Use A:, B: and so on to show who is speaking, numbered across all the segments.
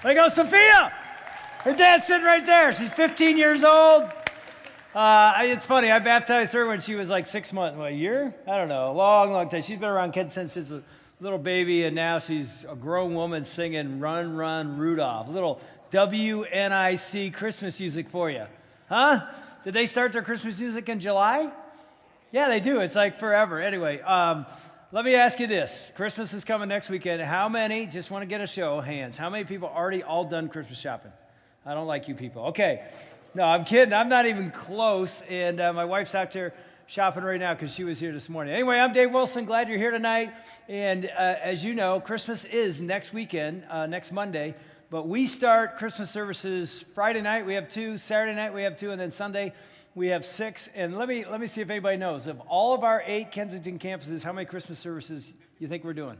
A: There goes Sophia. Her dad's sitting right there. She's 15 years old. It's funny, I baptized her when she was like 6 months, a year? I don't know, a long, long time. She's been around Kensington since a little baby, and now she's a grown woman singing Run, Run, Rudolph. A little WNIC Christmas music for you. Huh? Did they start their Christmas music in July? Yeah, they do. It's like forever. Anyway, let me ask you this. Christmas is coming next weekend. How many, just want to get a show of hands, how many people already all done Christmas shopping? I don't like you people. Okay. No, I'm kidding. I'm not even close. And my wife's out there shopping right now because she was here this morning. Anyway, I'm Dave Wilson. Glad you're here tonight. And as you know, Christmas is next weekend, next Monday. But we start Christmas services Friday night. We have 2. Saturday night we have 2. And then Sunday we have 6. And let me see if anybody knows. Of all of our 8 Kensington campuses, how many Christmas services you think we're doing?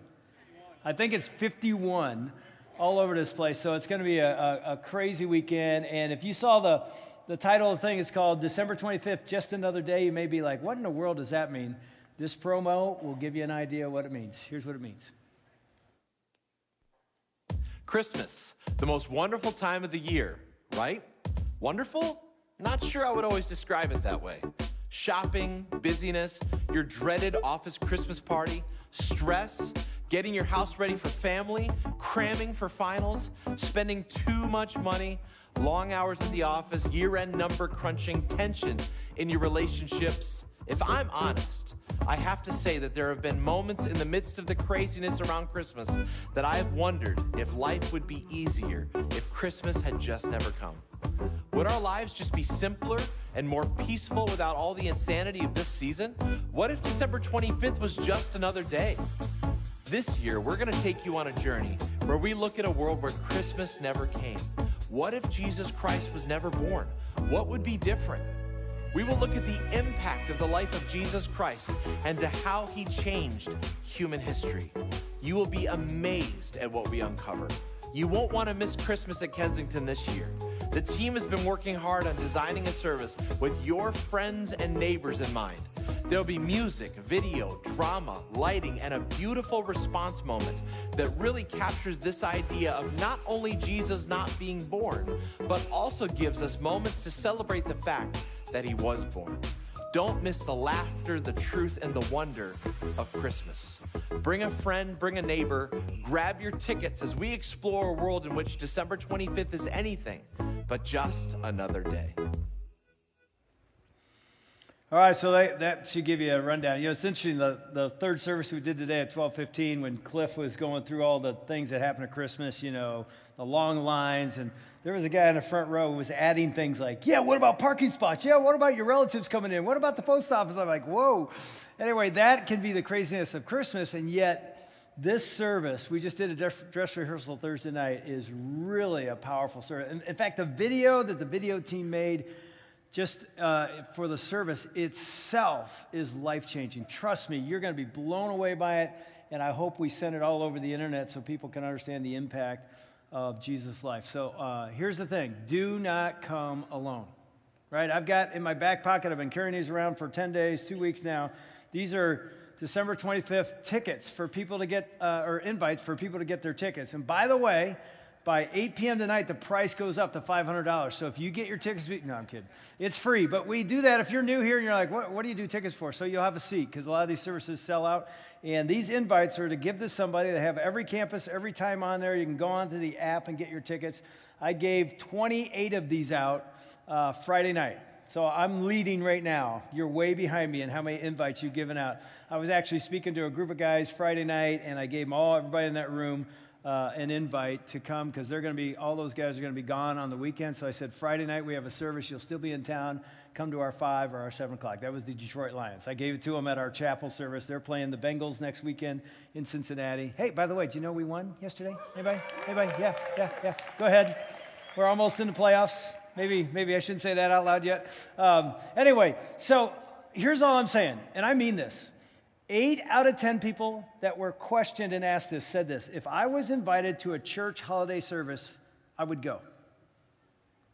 A: I think it's 51. All over this place, so it's going to be a crazy weekend. And if you saw the title of the thing is called December 25th, Just Another Day, you may be like, what in the world does that mean? This promo will give you an idea of what it means. Here's what it means.
B: Christmas, the most wonderful time of the year, right? Wonderful? Not sure I would always describe it that way. Shopping, busyness, your dreaded office Christmas party, stress, getting your house ready for family, cramming for finals, spending too much money, long hours at the office, year-end number crunching, tension in your relationships. If I'm honest, I have to say that there have been moments in the midst of the craziness around Christmas that I have wondered if life would be easier if Christmas had just never come. Would our lives just be simpler and more peaceful without all the insanity of this season? What if December 25th was just another day? This year, we're going to take you on a journey where we look at a world where Christmas never came. What if Jesus Christ was never born? What would be different? We will look at the impact of the life of Jesus Christ and to how he changed human history. You will be amazed at what we uncover. You won't want to miss Christmas at Kensington this year. The team has been working hard on designing a service with your friends and neighbors in mind. There'll be music, video, drama, lighting, and a beautiful response moment that really captures this idea of not only Jesus not being born, but also gives us moments to celebrate the fact that he was born. Don't miss the laughter, the truth, and the wonder of Christmas. Bring a friend, bring a neighbor, grab your tickets as we explore a world in which December 25th is anything but just another day.
A: All right, so that should give you a rundown. You know, it's interesting, the third service we did today at 12:15 when Cliff was going through all the things that happen at Christmas, you know, the long lines, and there was a guy in the front row who was adding things like, yeah, what about parking spots? Yeah, what about your relatives coming in? What about the post office? I'm like, whoa. Anyway, that can be the craziness of Christmas, and yet this service, we just did a dress rehearsal Thursday night, is really a powerful service. In fact, the video that the video team made just for the service itself is life-changing. Trust me, you're going to be blown away by it, and I hope we send it all over the internet so people can understand the impact of Jesus' life. So here's the thing. Do not come alone, right? I've got in my back pocket, I've been carrying these around for 10 days, 2 weeks now. These are December 25th tickets for people to get, or invites for people to get their tickets. And by the way, by 8 p.m. tonight, the price goes up to $500. So if you get your tickets, no, I'm kidding. It's free, but we do that if you're new here and you're like, what do you do tickets for? So you'll have a seat because a lot of these services sell out. And these invites are to give to somebody. They have every campus, every time on there. You can go onto the app and get your tickets. I gave 28 of these out Friday night. So I'm leading right now. You're way behind me in how many invites you've given out. I was actually speaking to a group of guys Friday night, and I gave everybody in that room an invite to come because all those guys are going to be gone on the weekend. So I said, Friday night we have a service. You'll still be in town. Come to our 5 or our 7 o'clock. That was the Detroit Lions. I gave it to them at our chapel service. They're playing the Bengals next weekend in Cincinnati. Hey, by the way, do you know we won yesterday? Anybody? Yeah. Go ahead. We're almost in the playoffs. Maybe I shouldn't say that out loud yet. Anyway, so here's all I'm saying, and I mean this. 8 out of 10 people that were questioned and asked this said this: if I was invited to a church holiday service, I would go.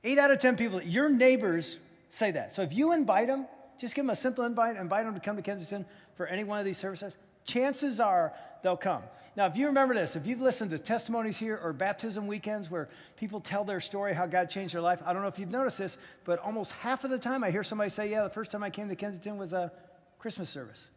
A: 8 out of 10 people, your neighbors say that. So if you invite them, just give them a simple invite them to come to Kensington for any one of these services, chances are they'll come. Now, if you remember this, if you've listened to testimonies here or baptism weekends where people tell their story, how God changed their life, I don't know if you've noticed this, but almost half of the time I hear somebody say, yeah, the first time I came to Kensington was a Christmas service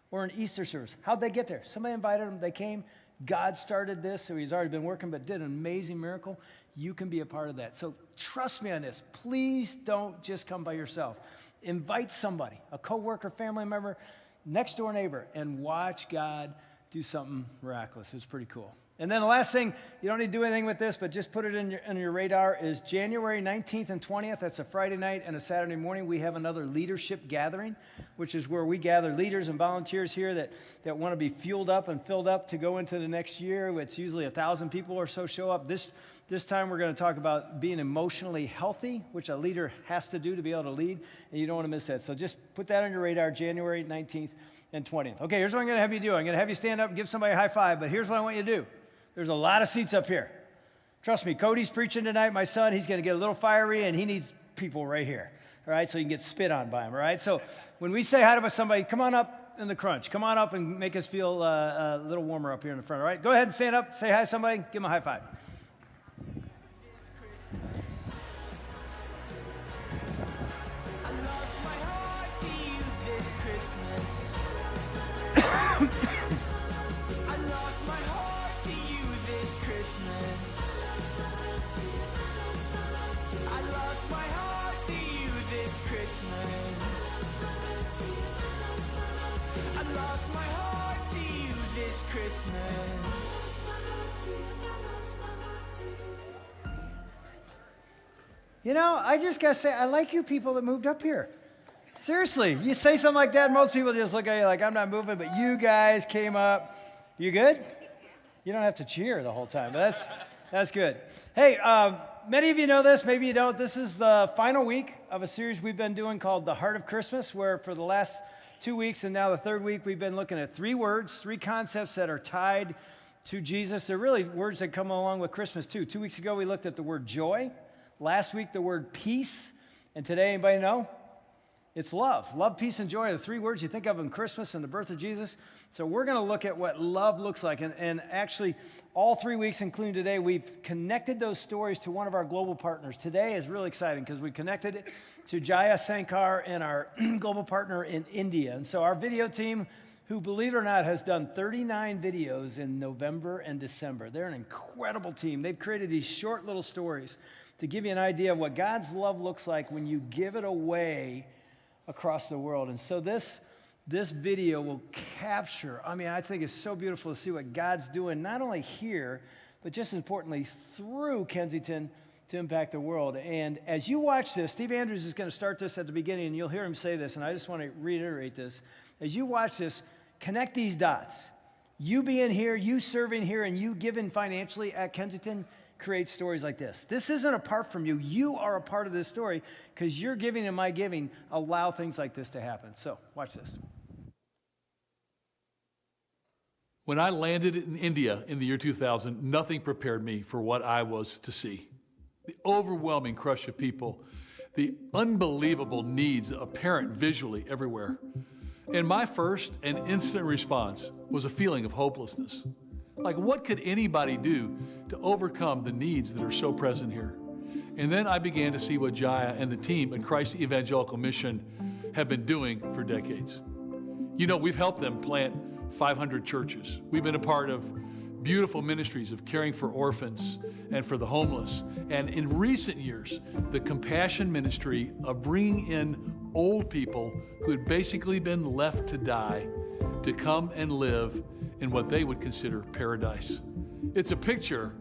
A: or an Easter service. How'd they get there? Somebody invited them, they came, God started this, so he's already been working, but did an amazing miracle. You can be a part of that. So trust me on this. Please don't just come by yourself. Invite somebody, a coworker, family member, next door neighbor, and watch God do something miraculous. It's pretty cool. And then the last thing, you don't need to do anything with this, but just put it in your radar, is January 19th and 20th. That's a Friday night and a Saturday morning. We have another leadership gathering, which is where we gather leaders and volunteers here that want to be fueled up and filled up to go into the next year. It's usually 1,000 people or so show up. This time we're going to talk about being emotionally healthy, which a leader has to do to be able to lead, and you don't want to miss that. So just put that on your radar, January 19th and 20th. Okay, here's what I'm going to have you do. I'm going to have you stand up and give somebody a high five, but here's what I want you to do. There's a lot of seats up here. Trust me, Cody's preaching tonight, my son. He's going to get a little fiery, and he needs people right here, all right, so you can get spit on by him, all right? So when we say hi to somebody, come on up in the crunch. Come on up and make us feel a little warmer up here in the front, all right? Go ahead and stand up, say hi to somebody, give them a high five. You know, I just got to say, I like you people that moved up here. Seriously, you say something like that, most people just look at you like, I'm not moving, but you guys came up. You good? You don't have to cheer the whole time, but that's good. Hey, many of you know this, maybe you don't. This is the final week of a series we've been doing called The Heart of Christmas, where for the last 2 weeks and now the third week, we've been looking at 3 words, 3 concepts that are tied to Jesus. They're really words that come along with Christmas, too. 2 weeks ago, we looked at the word joy. Last week, the word peace. And today, anybody know? It's love. Love, peace, and joy are the 3 words you think of in Christmas and the birth of Jesus. So we're going to look at what love looks like. And actually, all 3 weeks, including today, we've connected those stories to one of our global partners. Today is really exciting because we connected it to Jaya Sankar and our global partner in India. And so our video team, who, believe it or not, has done 39 videos in November and December. They're an incredible team. They've created these short little stories to give you an idea of what God's love looks like when you give it away across the world. And so this video will capture, I think it's so beautiful to see what God's doing, not only here, but just as importantly, through Kensington to impact the world. And as you watch this, Steve Andrews is going to start this at the beginning, and you'll hear him say this, and I just want to reiterate this. As you watch this, connect these dots. You being here, you serving here, and you giving financially at Kensington create stories like this. This isn't apart from you. You are a part of this story because your giving and my giving allow things like this to happen. So watch this.
C: When I landed in India in the year 2000, nothing prepared me for what I was to see. The overwhelming crush of people, the unbelievable needs apparent visually everywhere. And my first and instant response was a feeling of hopelessness. Like, what could anybody do to overcome the needs that are so present here? And then I began to see what Jaya and the team at Christ Evangelical Mission have been doing for decades. You know, we've helped them plant 500 churches. We've been a part of beautiful ministries of caring for orphans and for the homeless. And in recent years, the compassion ministry of bringing in old people who had basically been left to die to come and live in what they would consider paradise. It's a picture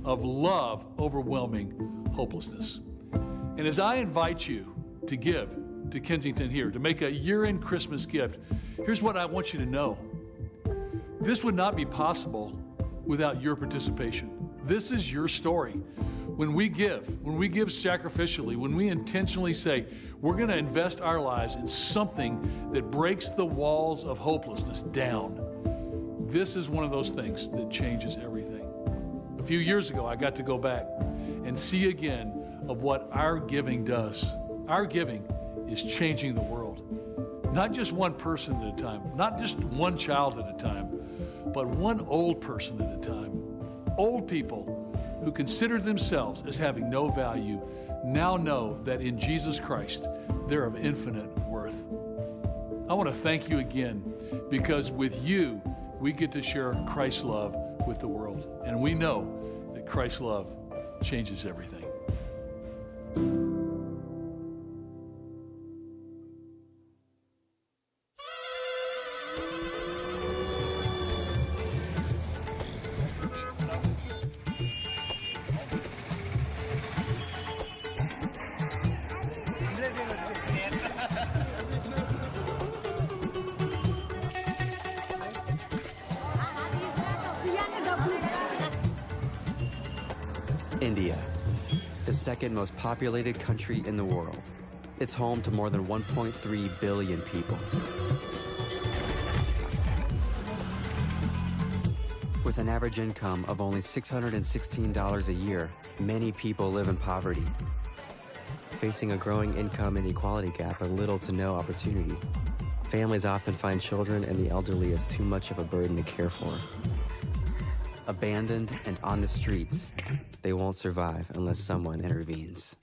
C: of love overwhelming hopelessness. And as I invite you to give to Kensington here, to make a year-end Christmas gift, here's what I want you to know. This would not be possible without your participation. This is your story. When we give sacrificially, when we intentionally say, we're going to invest our lives in something that breaks the walls of hopelessness down, this is one of those things that changes everything. A few years ago, I got to go back and see again of what our giving does. Our giving is changing the world. Not just one person at a time, not just one child at a time, but one old person at a time. Old people who considered themselves as having no value now know that in Jesus Christ, they're of infinite worth. I want to thank you again, because with you, we get to share Christ's love with the world. And we know that Christ's love changes everything.
D: India, the second most populated country in the world. It's home to more than 1.3 billion people. With an average income of only $616 a year, many people live in poverty, facing a growing income inequality gap and little to no opportunity. Families often find children and the elderly as too much of a burden to care for. Abandoned and on the streets, they won't survive unless someone intervenes.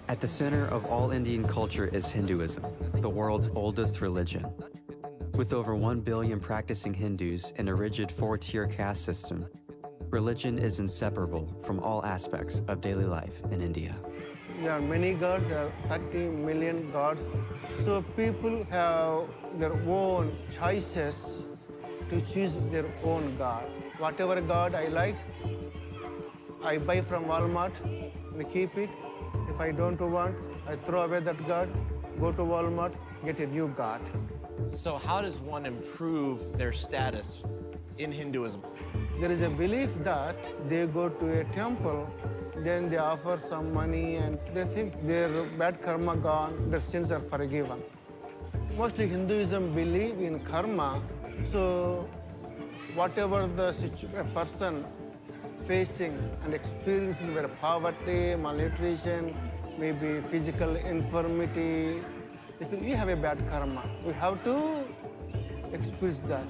D: At the center of all Indian culture is Hinduism, the world's oldest religion. With over 1 billion practicing Hindus and a rigid 4-tier caste system, religion is inseparable from all aspects of daily life in India.
E: There are many gods, there are 30 million gods. So people have their own choices to choose their own god. Whatever god I like, I buy from Walmart and keep it. If I don't want, I throw away that god, go to Walmart, get a new god.
B: So how does one improve their status in Hinduism?
E: There is a belief that they go to a temple, then they offer some money and they think their bad karma gone, their sins are forgiven. Mostly Hinduism believe in karma, so whatever the a person facing and experiencing their poverty, malnutrition, maybe physical infirmity, they feel we have a bad karma. We have to experience that.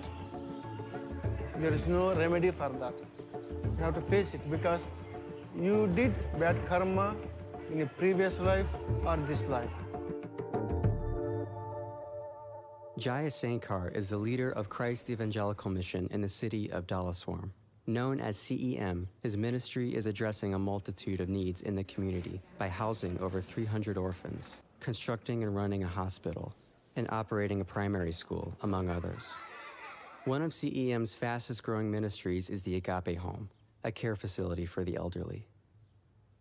E: There is no remedy for that. You have to face it because you did bad karma in a previous life or this life.
D: Jaya Sankar is the leader of Christ Evangelical Mission in the city of Dalaswarm. Known as CEM, his ministry is addressing a multitude of needs in the community by housing over 300 orphans, constructing and running a hospital, and operating a primary school, among others. One of CEM's fastest-growing ministries is the Agape Home, a care facility for the elderly.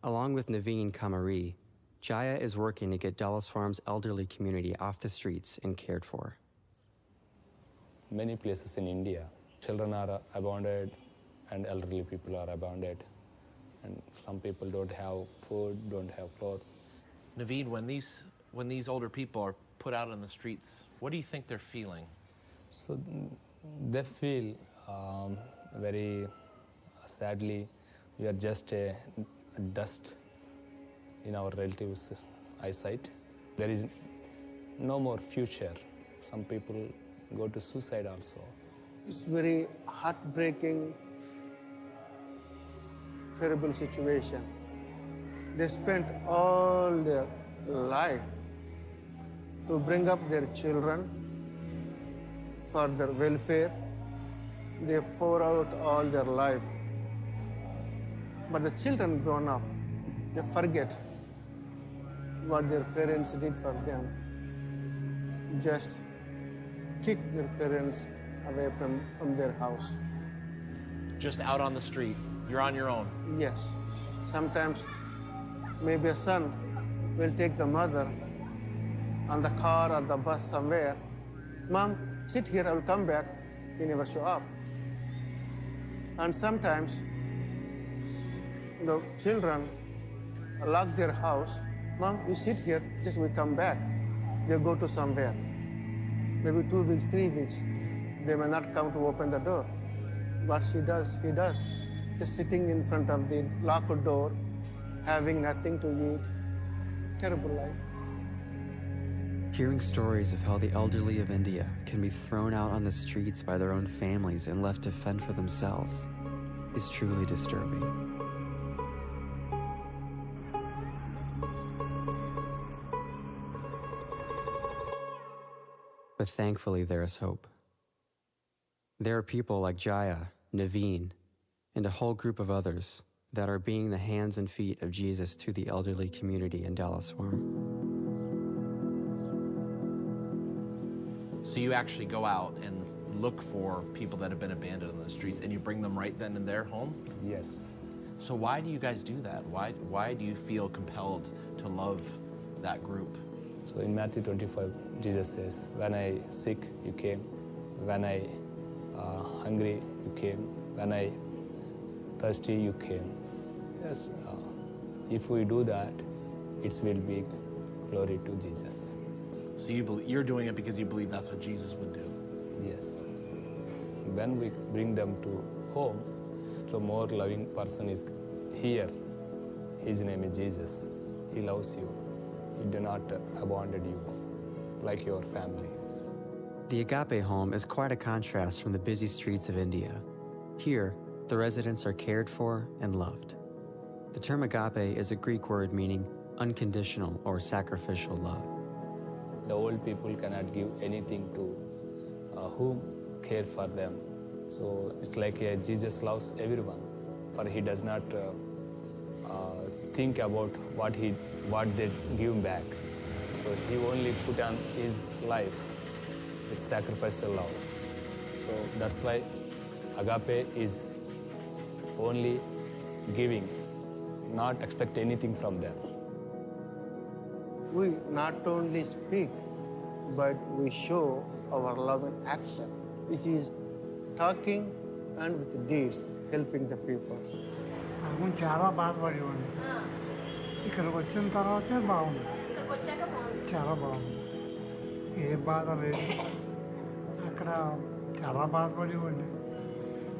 D: Along with Naveen Kamari, Jaya is working to get Dalaswarm's elderly community off the streets and cared for.
F: Many places in India, children are abandoned and elderly people are abandoned. And some people don't have food, don't have clothes.
B: Naveen, when these older people are put out on the streets, what do you think they're feeling?
F: So they feel very sadly, we are just a dust in our relatives' eyesight. There is no more future. Some people go to suicide also.
E: It's very heartbreaking, terrible situation. They spent all their life to bring up their children for their welfare. They pour out all their life. But the children grown up, they forget what their parents did for them. Just kick their parents away from their house.
B: Just out on the street, you're on your own.
E: Yes. Sometimes maybe a son will take the mother on the car or the bus somewhere. Mom, sit here, I will come back. They never show up. And sometimes the children lock their house. Mom, you sit here, just we come back. They go to somewhere. Maybe 2 weeks, 3 weeks. They may not come to open the door. What he does, just sitting in front of the locked door, having nothing to eat. Terrible life.
D: Hearing stories of how the elderly of India can be thrown out on the streets by their own families and left to fend for themselves is truly disturbing. But thankfully, there is hope. There are people like Jaya, Naveen, and a whole group of others that are being the hands and feet of Jesus to the elderly community in Dallaswarm.
B: So you actually go out and look for people that have been abandoned on the streets, and you bring them right then in their home?
F: Yes.
B: So why do you guys do that? Why do you feel compelled to love that group?
F: So in Matthew 25, Jesus says, when I sick, you came. When I hungry, you came. When I thirsty, you came. Yes, if we do that, it will be glory to Jesus.
B: So you're doing it because you believe that's what Jesus would do?
F: Yes. When we bring them to home, the more loving person is here. His name is Jesus. He loves you. He did not abandon you like your family.
D: The Agape home is quite a contrast from the busy streets of India. Here, the residents are cared for and loved. The term agape is a Greek word meaning unconditional or sacrificial love.
F: The old people cannot give anything to whom care for them. So it's like Jesus loves everyone, but he does not think about what they give back. So he only put on his life with sacrificial love. So that's why agape is only giving, not expect anything from them.
E: We not only speak, but we show our love in action. This is talking and with deeds, helping the people.
G: నాకు చాలా బాధపడేవాడిని ఇక్కడికి వచ్చిన తర్వాతే బాగుంది చాలా బాగుంది ఏ బాధ లేదు అక్కడ చాలా బాధపడేవాడిని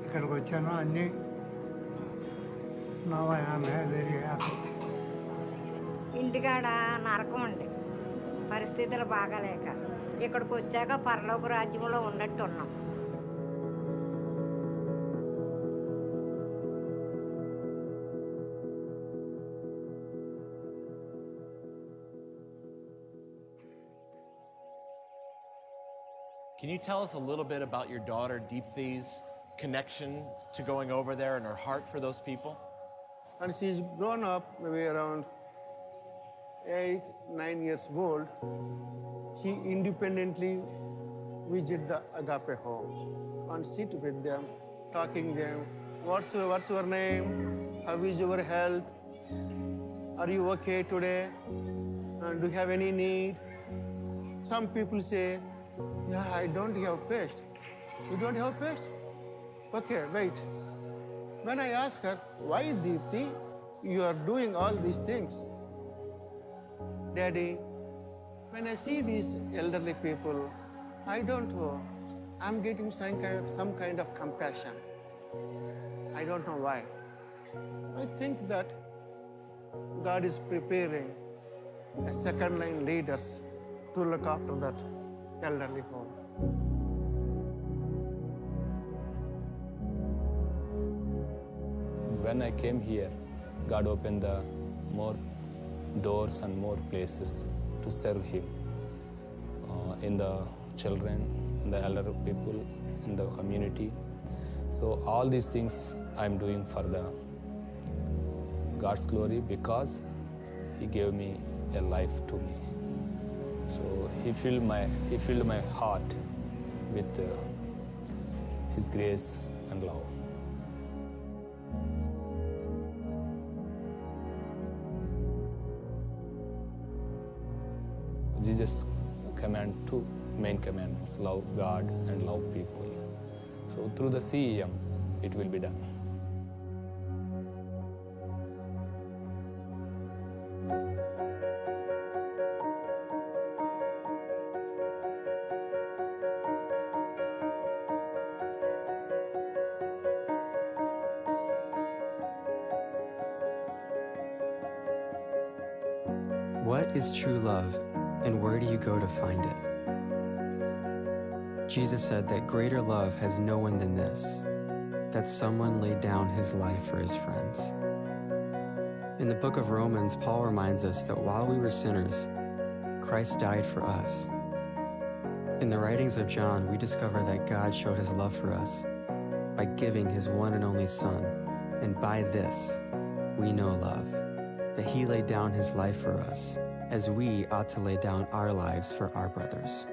G: ఇక్కడికి వచ్చాను అన్నీ now I am very happy
H: ఇంటికాడ నరకం అండి పరిస్థితులు బాగాలేక ఇక్కడికి వచ్చాక పరలోక రాజ్యంలో ఉన్నట్టు ఉన్నాం.
B: Can you tell us a little bit about your daughter Deepthi's connection to going over there and her heart for those people?
E: And she's grown up maybe around 8, 9 years old. She independently visit the Agape home and sit with them, talking them. What's your name? How is your health? Are you okay today? Do you have any need? Some people say, yeah, I don't have paste. You don't have paste? Okay, wait. When I ask her, why Deepthi, you are doing all these things? Daddy, when I see these elderly people, I don't know, I'm getting some kind of compassion. I don't know why. I think that God is preparing a second-line leaders to look after that elderly home.
F: When I came here, God opened the more doors and more places to serve Him in the children, in the elder people, in the community. So all these things I'm doing for the God's glory because He gave me a life to me. So He filled my heart with His grace and love. Jesus command two main commandments, love God and love people. So through the CEM, it will be done.
D: What is true love, and where do you go to find it? Jesus said that greater love has no one than this, that someone laid down his life for his friends. In the book of Romans, Paul reminds us that while we were sinners, Christ died for us. In the writings of John, we discover that God showed his love for us by giving his one and only Son, and by this we know love, that he laid down his life for us, as we ought to lay down our lives for our brothers.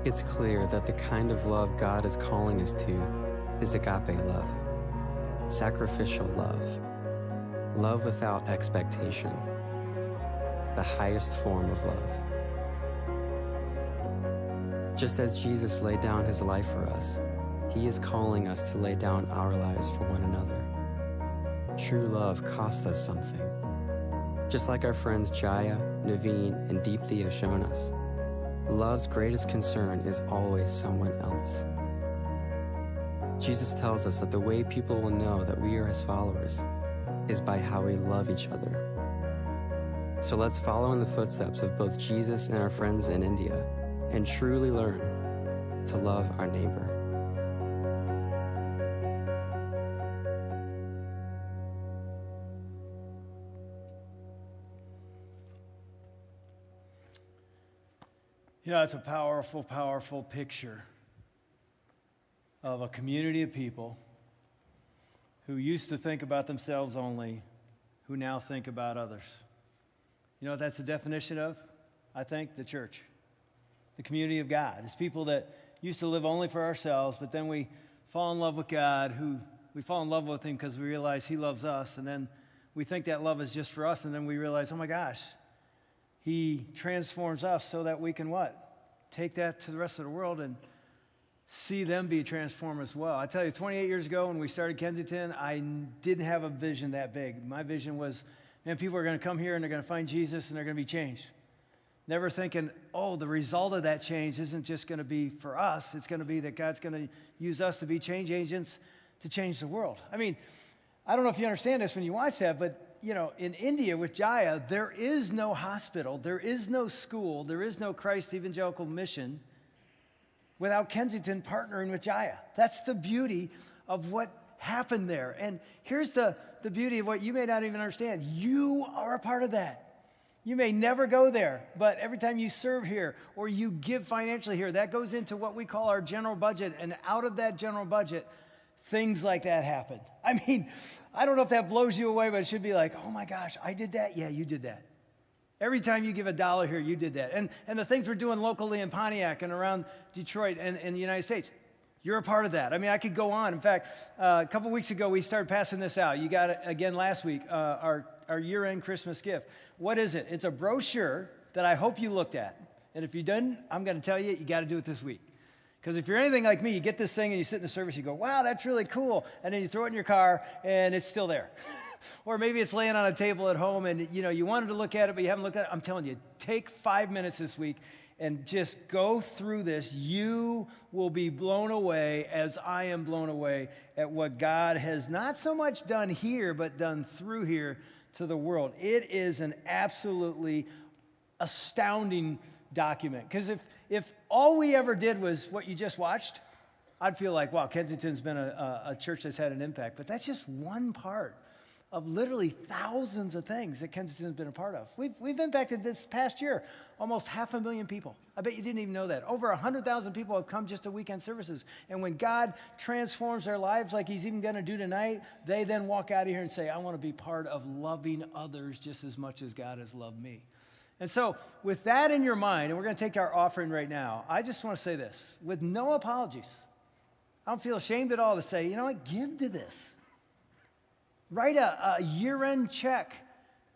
D: It's clear that the kind of love God is calling us to is agape love, sacrificial love, love without expectation, the highest form of love. Just as Jesus laid down his life for us, he is calling us to lay down our lives for one another. True love costs us something, just like our friends Jaya, Naveen, and Deepthi have shown us. Love's greatest concern is always someone else. Jesus tells us that the way people will know that we are his followers is by how we love each other. So let's follow in the footsteps of both Jesus and our friends in India and truly learn to love our neighbor.
A: You know, it's a powerful, powerful picture of a community of people who used to think about themselves only, who now think about others. You know what that's a definition of? I think the church, the community of God. It's people that used to live only for ourselves, but then we fall in love with God, we fall in love with him because we realize he loves us, and then we think that love is just for us, and then we realize, oh my gosh, he transforms us so that we can what? Take that to the rest of the world and see them be transformed as well. I tell you, 28 years ago when we started Kensington, I didn't have a vision that big. My vision was, man, people are going to come here and they're going to find Jesus and they're going to be changed. Never thinking, oh, the result of that change isn't just going to be for us. It's going to be that God's going to use us to be change agents to change the world. I mean, I don't know if you understand this when you watch that, but you know, in India with Jaya, there is no hospital, there is no school, there is no Christ Evangelical Mission without Kensington partnering with Jaya. That's the beauty of what happened there. And here's the beauty of what you may not even understand. You are a part of that. You may never go there, but every time you serve here or you give financially here, that goes into what we call our general budget. And out of that general budget, things like that happen. I mean, I don't know if that blows you away, but it should be like, oh my gosh, I did that? Yeah, you did that. Every time you give $1 here, you did that. And the things we're doing locally in Pontiac and around Detroit and the United States, you're a part of that. I mean, I could go on. In fact, a couple weeks ago, we started passing this out. You got it again last week, our year-end Christmas gift. What is it? It's a brochure that I hope you looked at. And if you didn't, I'm going to tell you, you got to do it this week. Because if you're anything like me, you get this thing and you sit in the service, you go, wow, that's really cool. And then you throw it in your car and it's still there. Or maybe it's laying on a table at home and you know you wanted to look at it, but you haven't looked at it. I'm telling you, take 5 minutes this week and just go through this. You will be blown away as I am blown away at what God has not so much done here, but done through here to the world. It is an absolutely astounding document. Because if all we ever did was what you just watched, I'd feel like, wow, Kensington's been a church that's had an impact. But that's just one part of literally thousands of things that Kensington's been a part of. We've impacted this past year almost 500,000 people. I bet you didn't even know that. Over 100,000 people have come just to weekend services. And when God transforms their lives like he's even going to do tonight, they then walk out of here and say, I want to be part of loving others just as much as God has loved me. And so with that in your mind, and we're going to take our offering right now, I just want to say this, with no apologies. I don't feel ashamed at all to say, you know what, give to this. Write a year-end check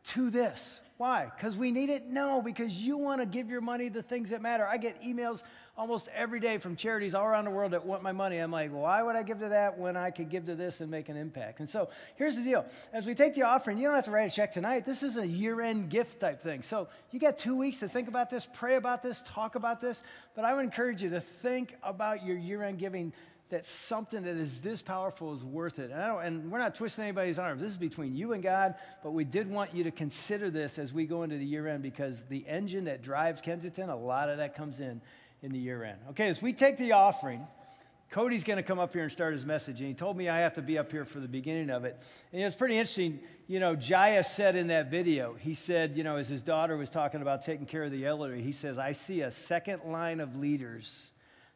A: to this. Why? Because we need it? No, because you want to give your money to things that matter. I get emails almost every day from charities all around the world that want my money. I'm like, why would I give to that when I could give to this and make an impact? And so here's the deal. As we take the offering, you don't have to write a check tonight. This is a year-end gift type thing. So you got 2 weeks to think about this, pray about this, talk about this. But I would encourage you to think about your year-end giving, that something that is this powerful is worth it. And we're not twisting anybody's arms. This is between you and God, but we did want you to consider this as we go into the year end, because the engine that drives Kensington, a lot of that comes in the year end. Okay, as we take the offering, Cody's going to come up here and start his message, and he told me I have to be up here for the beginning of it. And it's pretty interesting. Jaya said in that video, he said, as his daughter was talking about taking care of the elderly, he says, I see a second line of leaders.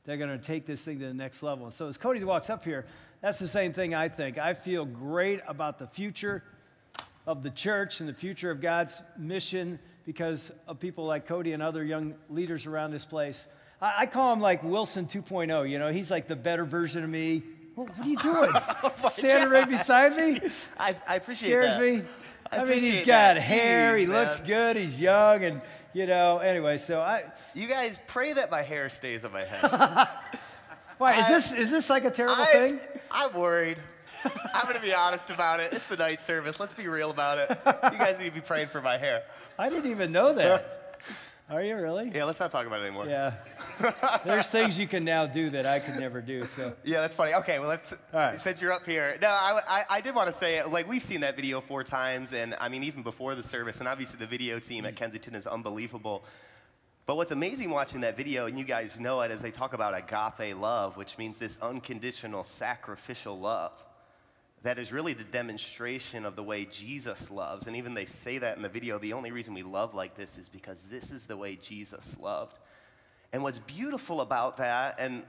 A: They're going to take this thing to the next level. And so as Cody walks up here, that's the same thing I think. I feel great about the future of the church and the future of God's mission because of people like Cody and other young leaders around this place. I call him like Wilson 2.0. He's like the better version of me. What are you doing? Standing right beside me?
I: I appreciate
A: Scares
I: that.
A: me. I mean, he's got hair. He looks
I: man.
A: good. He's young. And, anyway, so
I: You guys pray that my hair stays on my head.
A: Why, is this like a terrible thing?
I: I'm worried. I'm going to be honest about it. It's the night service. Let's be real about it. You guys need to be praying for my hair.
A: I didn't even know that. Are you really?
I: Yeah, let's not talk about it anymore.
A: Yeah. There's things you can now do that I could never do. So.
I: Yeah, that's funny. Okay, well,
A: right.
I: Since you're up here. No, I did want to say, we've seen that video 4 times, and I mean, even before the service, and obviously the video team at Kensington is unbelievable. But what's amazing watching that video, and you guys know it, is they talk about agape love, which means this unconditional sacrificial love. That is really the demonstration of the way Jesus loves. And even they say that in the video, the only reason we love like this is because this is the way Jesus loved. And what's beautiful about that, and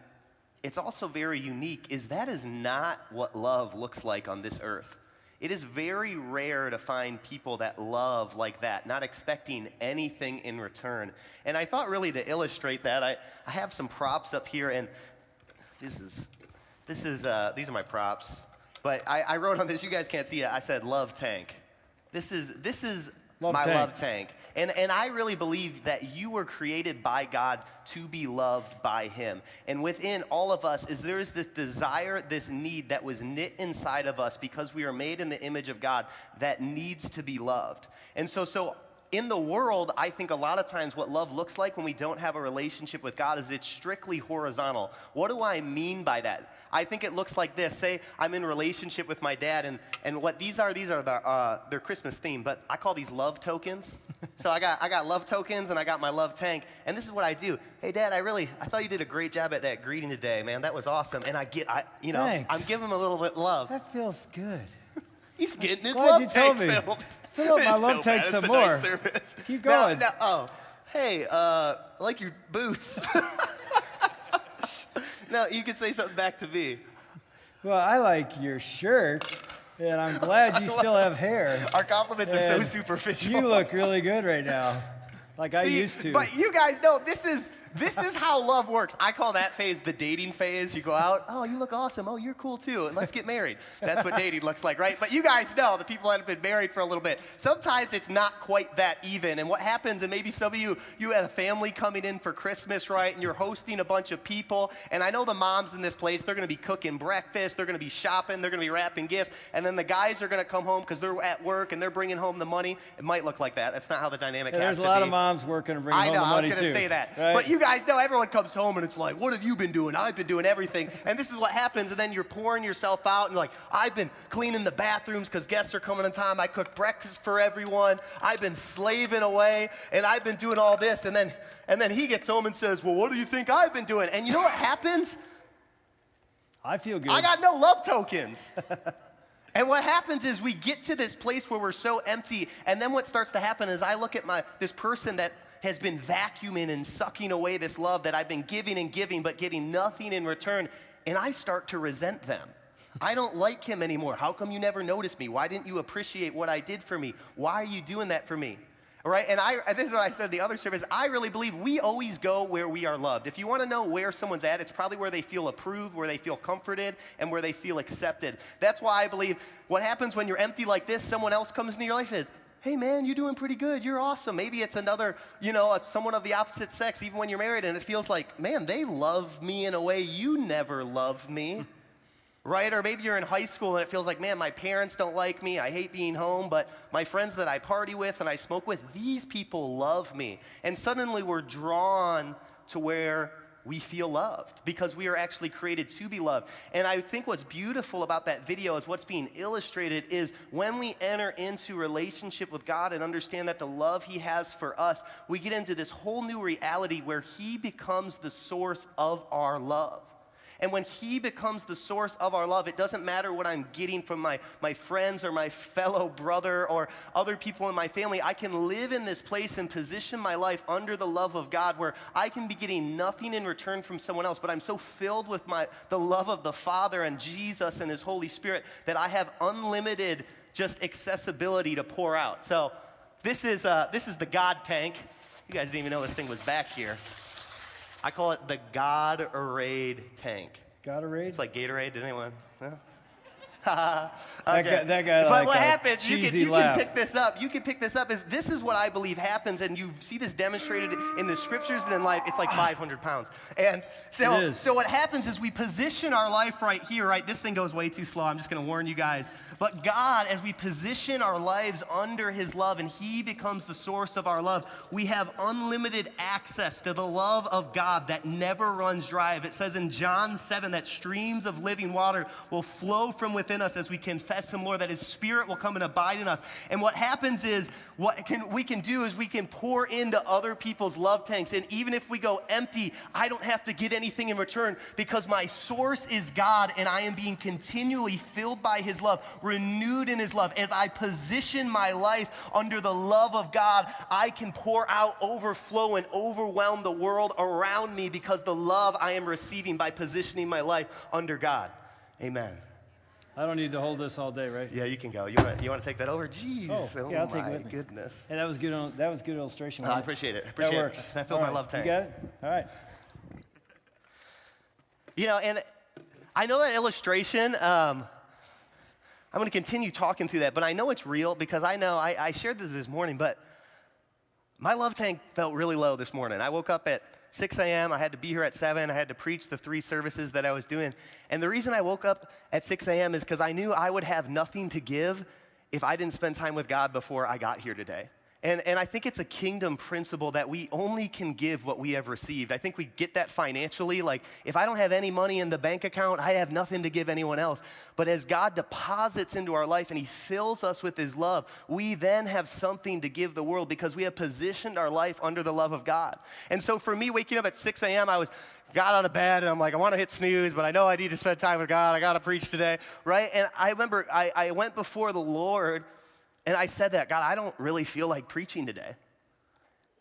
I: it's also very unique, is that is not what love looks like on this earth. It is very rare to find people that love like that, not expecting anything in return. And I thought really to illustrate that, I have some props up here, and these are my props. But I wrote on this, you guys can't see it, I said love tank. This is my love tank. And I really believe that you were created by God to be loved by Him. And within all of us there is this desire, this need that was knit inside of us because we are made in the image of God that needs to be loved. And so in the world, I think a lot of times what love looks like when we don't have a relationship with God is it's strictly horizontal. What do I mean by that? I think it looks like this. Say I'm in a relationship with my dad, and what these are their Christmas theme, but I call these love tokens. So I got love tokens and I got my love tank, and this is what I do. Hey, Dad, I thought you did a great job at that greeting today, man. That was awesome. And I'm giving him a little bit of love.
A: That feels good.
I: He's getting his
A: Glad
I: love
A: you
I: tank
A: told me.
I: filled.
A: Fill up my love tank
I: bad.
A: some
I: It's the
A: more.
I: night service.
A: Keep going.
I: Hey, I like your boots. Now, you can say something back to me.
A: Well, I like your shirt, and I'm glad you still have hair.
I: Our compliments are so
A: And
I: superficial.
A: You look really good right now, like I used to.
I: But you guys know this is how love works. I call that phase the dating phase. You go out, oh, you look awesome. Oh, you're cool too. And let's get married. That's what dating looks like, right? But you guys know the people that have been married for a little bit. Sometimes it's not quite that even. And what happens, and maybe some of you have a family coming in for Christmas, right? And you're hosting a bunch of people. And I know the moms in this place, they're going to be cooking breakfast. They're going to be shopping. They're going to be wrapping gifts. And then the guys are going to come home because they're at work and they're bringing home the money. It might look like that. That's not how the dynamic has to be.
A: There's a lot of moms working and bringing home the money too.
I: I know, I was going to say that.
A: Right?
I: But you guys know everyone comes home and it's like, what have you been doing? I've been doing everything. And this is what happens. And then you're pouring yourself out and like, I've been cleaning the bathrooms because guests are coming in time. I cook breakfast for everyone. I've been slaving away and I've been doing all this. And then he gets home and says, well, what do you think I've been doing? And you know what happens?
A: I feel good.
I: I got no love tokens. And what happens is we get to this place where we're so empty. And then what starts to happen is I look at this person that has been vacuuming and sucking away this love that I've been giving and giving, but getting nothing in return, and I start to resent them. I don't like him anymore. How come you never noticed me? Why didn't you appreciate what I did for me? Why are you doing that for me? All right, and this is what I said the other service. I really believe we always go where we are loved. If you want to know where someone's at, it's probably where they feel approved, where they feel comforted, and where they feel accepted. That's why I believe what happens when you're empty like this, someone else comes into your life and says, hey man, you're doing pretty good, you're awesome. Maybe it's another, someone of the opposite sex, even when you're married, and it feels like, man, they love me in a way you never loved me. Right? Or maybe you're in high school and it feels like, man, my parents don't like me, I hate being home, but my friends that I party with and I smoke with, these people love me. And suddenly we're drawn to where we feel loved because we are actually created to be loved. And I think what's beautiful about that video is what's being illustrated is when we enter into relationship with God and understand that the love he has for us, we get into this whole new reality where he becomes the source of our love. And when he becomes the source of our love, it doesn't matter what I'm getting from my friends or my fellow brother or other people in my family. I can live in this place and position my life under the love of God where I can be getting nothing in return from someone else, but I'm so filled with the love of the Father and Jesus and his Holy Spirit that I have unlimited just accessibility to pour out. So this is the God tank. You guys didn't even know this thing was back here. I call it the God-arrayed tank.
A: God-arrayed?
I: It's like Gatorade. Did anyone? No?
A: Okay. That guy
I: but
A: like
I: what happens, you
A: laugh.
I: can pick this up. You can pick this up. This is what I believe happens, and you see this demonstrated in the scriptures, and in life, it's like 500 pounds. And so what happens is we position our life right here, right? This thing goes way too slow. I'm just going to warn you guys. But God, as we position our lives under his love and he becomes the source of our love, we have unlimited access to the love of God that never runs dry. It says in John 7 that streams of living water will flow from within us as we confess him, Lord, that his spirit will come and abide in us. And what happens is, we can do is we can pour into other people's love tanks. And even if we go empty, I don't have to get anything in return because my source is God and I am being continually filled by his love, renewed in his love. As I position my life under the love of God, I can pour out, overflow, and overwhelm the world around me because the love I am receiving by positioning my life under God. Amen.
A: I don't need to hold this all day, right?
I: Yeah, you can go. You want to take that over? Jeez.
A: Yeah, I'll take it with me.
I: Goodness.
A: Hey, that was good. That was good illustration.
I: I appreciate it.
A: That works.
I: I filled my love tank.
A: You got it? All right.
I: And I know that illustration. I'm going to continue talking through that, but I know it's real because I shared this morning, but my love tank felt really low this morning. I woke up at 6 a.m. I had to be here at 7. I had to preach the 3 services that I was doing. And the reason I woke up at 6 a.m. is because I knew I would have nothing to give if I didn't spend time with God before I got here today. And I think it's a kingdom principle that we only can give what we have received. I think we get that financially. Like, if I don't have any money in the bank account, I have nothing to give anyone else. But as God deposits into our life and he fills us with his love, we then have something to give the world because we have positioned our life under the love of God. And so for me, waking up at 6 a.m., got out of bed and I'm like, I want to hit snooze, but I know I need to spend time with God. I got to preach today, right? And I remember I went before the Lord and I said that, God, I don't really feel like preaching today.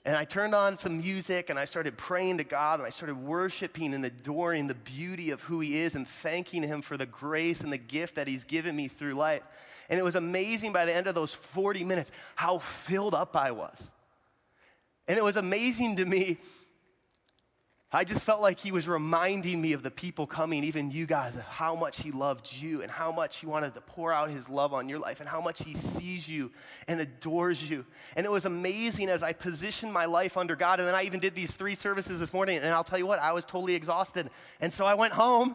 I: And I turned on some music and I started praying to God and I started worshiping and adoring the beauty of who he is and thanking him for the grace and the gift that he's given me through life. And it was amazing by the end of those 40 minutes how filled up I was. And it was amazing to me. I just felt like he was reminding me of the people coming, even you guys, of how much he loved you and how much he wanted to pour out his love on your life and how much he sees you and adores you. And it was amazing as I positioned my life under God. And then I even did these 3 services this morning. And I'll tell you what, I was totally exhausted. And so I went home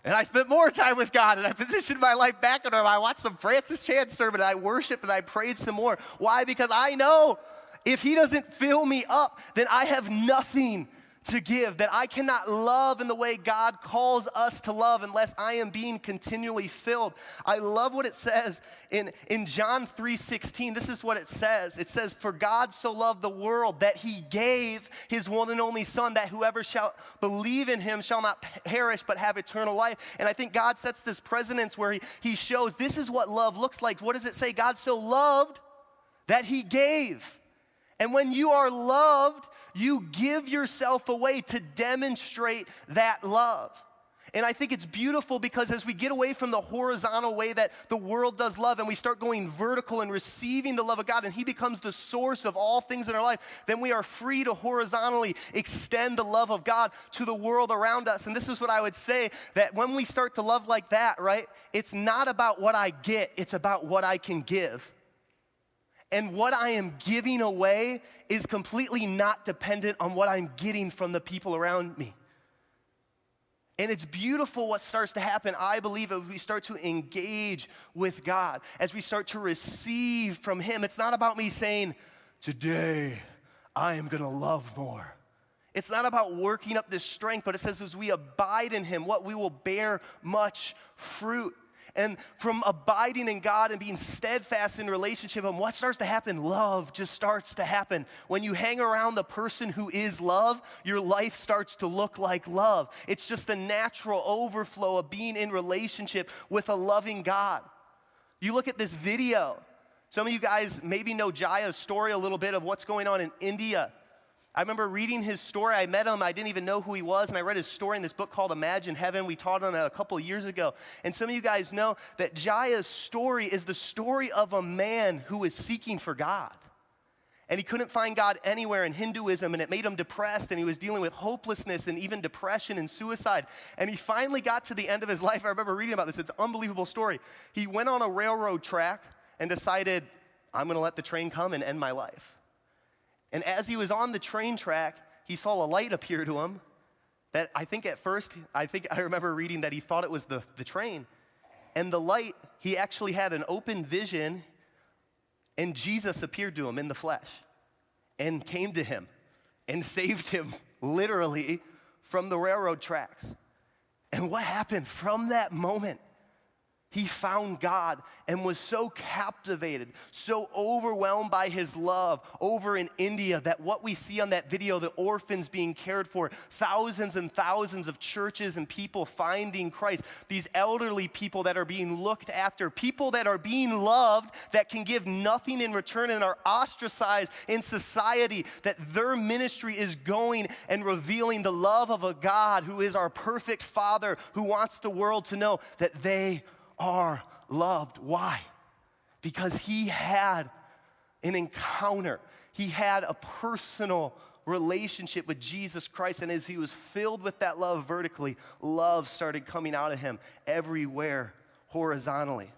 I: and I spent more time with God and I positioned my life back under him. I watched some Francis Chan sermon and I worshiped and I prayed some more. Why? Because I know if he doesn't fill me up, then I have nothing to give, that I cannot love in the way God calls us to love unless I am being continually filled. I love what it says in John 3:16. This is what it says. It says, for God so loved the world that he gave his one and only son, that whoever shall believe in him shall not perish but have eternal life. And I think God sets this precedence where he shows this is what love looks like. What does it say? God so loved that he gave. And when you are loved, you give yourself away to demonstrate that love. And I think it's beautiful because as we get away from the horizontal way that the world does love and we start going vertical and receiving the love of God and he becomes the source of all things in our life, then we are free to horizontally extend the love of God to the world around us. And this is what I would say, that when we start to love like that, right, it's not about what I get, it's about what I can give. And what I am giving away is completely not dependent on what I'm getting from the people around me. And it's beautiful what starts to happen, I believe, as we start to engage with God, as we start to receive from him. It's not about me saying, today I am going to love more. It's not about working up this strength, but it says as we abide in him, what we will bear much fruit. And from abiding in God and being steadfast in relationship, and what starts to happen? Love just starts to happen. When you hang around the person who is love, your life starts to look like love. It's just the natural overflow of being in relationship with a loving God. You look at this video. Some of you guys maybe know Jaya's story a little bit of what's going on in India. I remember reading his story. I met him. I didn't even know who he was, and I read his story in this book called Imagine Heaven. We taught on it a couple of years ago. And some of you guys know that Jaya's story is the story of a man who was seeking for God. And he couldn't find God anywhere in Hinduism, and it made him depressed, and he was dealing with hopelessness and even depression and suicide. And he finally got to the end of his life. I remember reading about this. It's an unbelievable story. He went on a railroad track and decided, I'm going to let the train come and end my life. And as he was on the train track, he saw a light appear to him that I think I remember reading that he thought it was the train. And the light, he actually had an open vision, and Jesus appeared to him in the flesh and came to him and saved him literally from the railroad tracks. And what happened from that moment? He found God and was so captivated, so overwhelmed by his love over in India that what we see on that video, the orphans being cared for, thousands and thousands of churches and people finding Christ, these elderly people that are being looked after, people that are being loved that can give nothing in return and are ostracized in society, that their ministry is going and revealing the love of a God who is our perfect Father, who wants the world to know that they are loved. Why? Because he had an encounter. He had a personal relationship with Jesus Christ, and as he was filled with that love vertically, love started coming out of him everywhere horizontally.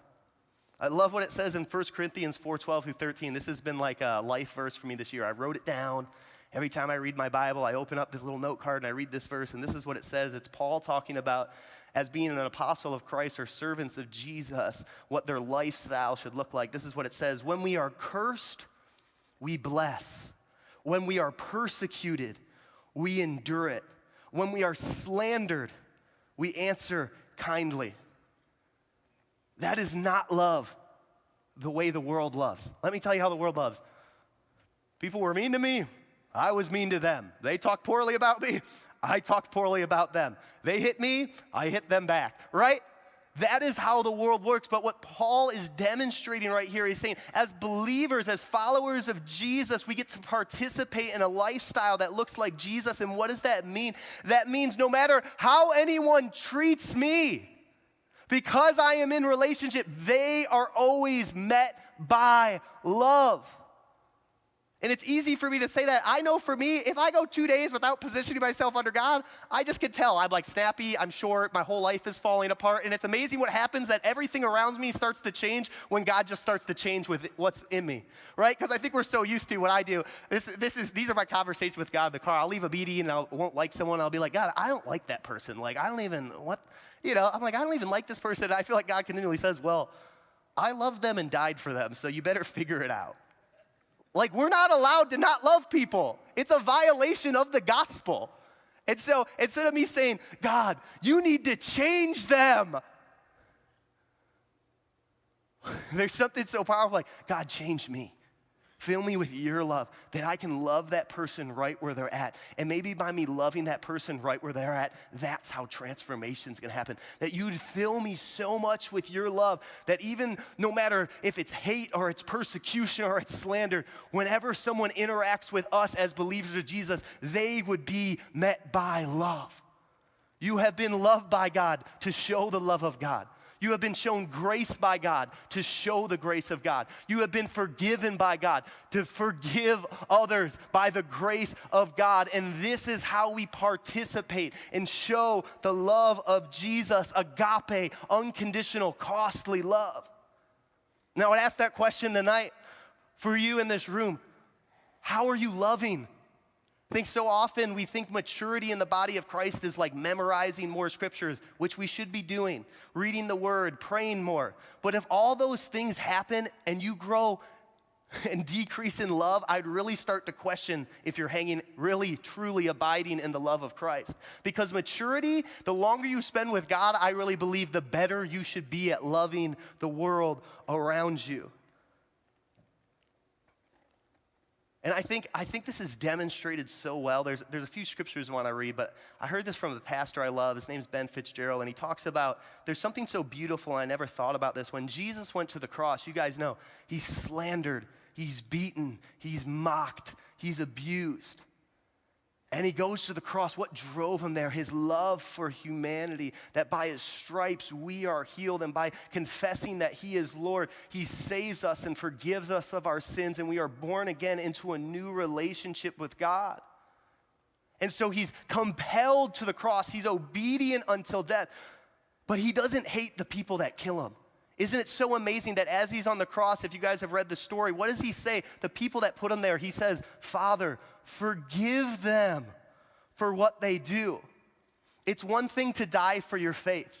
I: I love what it says in 1 Corinthians 4:12 through 13. This has been like a life verse for me this year. I wrote it down. Every time I read my Bible, I open up this little note card and I read this verse, and this is what it says. It's Paul talking about as being an apostle of Christ or servants of Jesus, what their lifestyle should look like. This is what it says. When we are cursed, we bless. When we are persecuted, we endure it. When we are slandered, we answer kindly. That is not love the way the world loves. Let me tell you how the world loves. People were mean to me. I was mean to them. They talked poorly about me. I talked poorly about them. They hit me, I hit them back, right? That is how the world works. But what Paul is demonstrating right here, he's saying, as believers, as followers of Jesus, we get to participate in a lifestyle that looks like Jesus. And what does that mean? That means no matter how anyone treats me, because I am in relationship, they are always met by love. And it's easy for me to say that. I know for me, if I go 2 days without positioning myself under God, I just can tell. I'm like snappy, I'm short, my whole life is falling apart. And it's amazing what happens that everything around me starts to change when God just starts to change with what's in me, right? Because I think we're so used to what I do. These are my conversations with God in the car. I'll leave a meeting and I won't like someone. I'll be like, God, I don't like that person. Like, I don't even, I'm like, I don't even like this person. And I feel like God continually says, well, I love them and died for them, so you better figure it out. Like, we're not allowed to not love people. It's a violation of the gospel. And so instead of me saying, God, you need to change them, there's something so powerful like, God, change me. Fill me with your love that I can love that person right where they're at. And maybe by me loving that person right where they're at, that's how transformation's gonna happen. That you'd fill me so much with your love that even no matter if it's hate or it's persecution or it's slander, whenever someone interacts with us as believers of Jesus, they would be met by love. You have been loved by God to show the love of God. You have been shown grace by God to show the grace of God. You have been forgiven by God to forgive others by the grace of God. And this is how we participate and show the love of Jesus, agape, unconditional, costly love. Now, I would ask that question tonight. For you in this room, how are you loving? I think so often we think maturity in the body of Christ is like memorizing more scriptures, which we should be doing, reading the word, praying more. But if all those things happen and you grow and decrease in love, I'd really start to question if you're hanging, really, truly abiding in the love of Christ. Because maturity, the longer you spend with God, I really believe the better you should be at loving the world around you. And I think this is demonstrated so well. There's a few scriptures I want to read, but I heard this from the pastor I love. His name's Ben Fitzgerald, and he talks about there's something so beautiful, and I never thought about this. When Jesus went to the cross, you guys know, he's slandered, he's beaten, he's mocked, he's abused. And he goes to the cross. What drove him there? His love for humanity, that by his stripes we are healed, and by confessing that he is Lord, he saves us and forgives us of our sins, and we are born again into a new relationship with God. And so he's compelled to the cross. He's obedient until death, but he doesn't hate the people that kill him. Isn't it so amazing that as he's on the cross, if you guys have read the story, what does he say? The people that put him there, he says, Father, forgive them for what they do. It's one thing to die for your faith.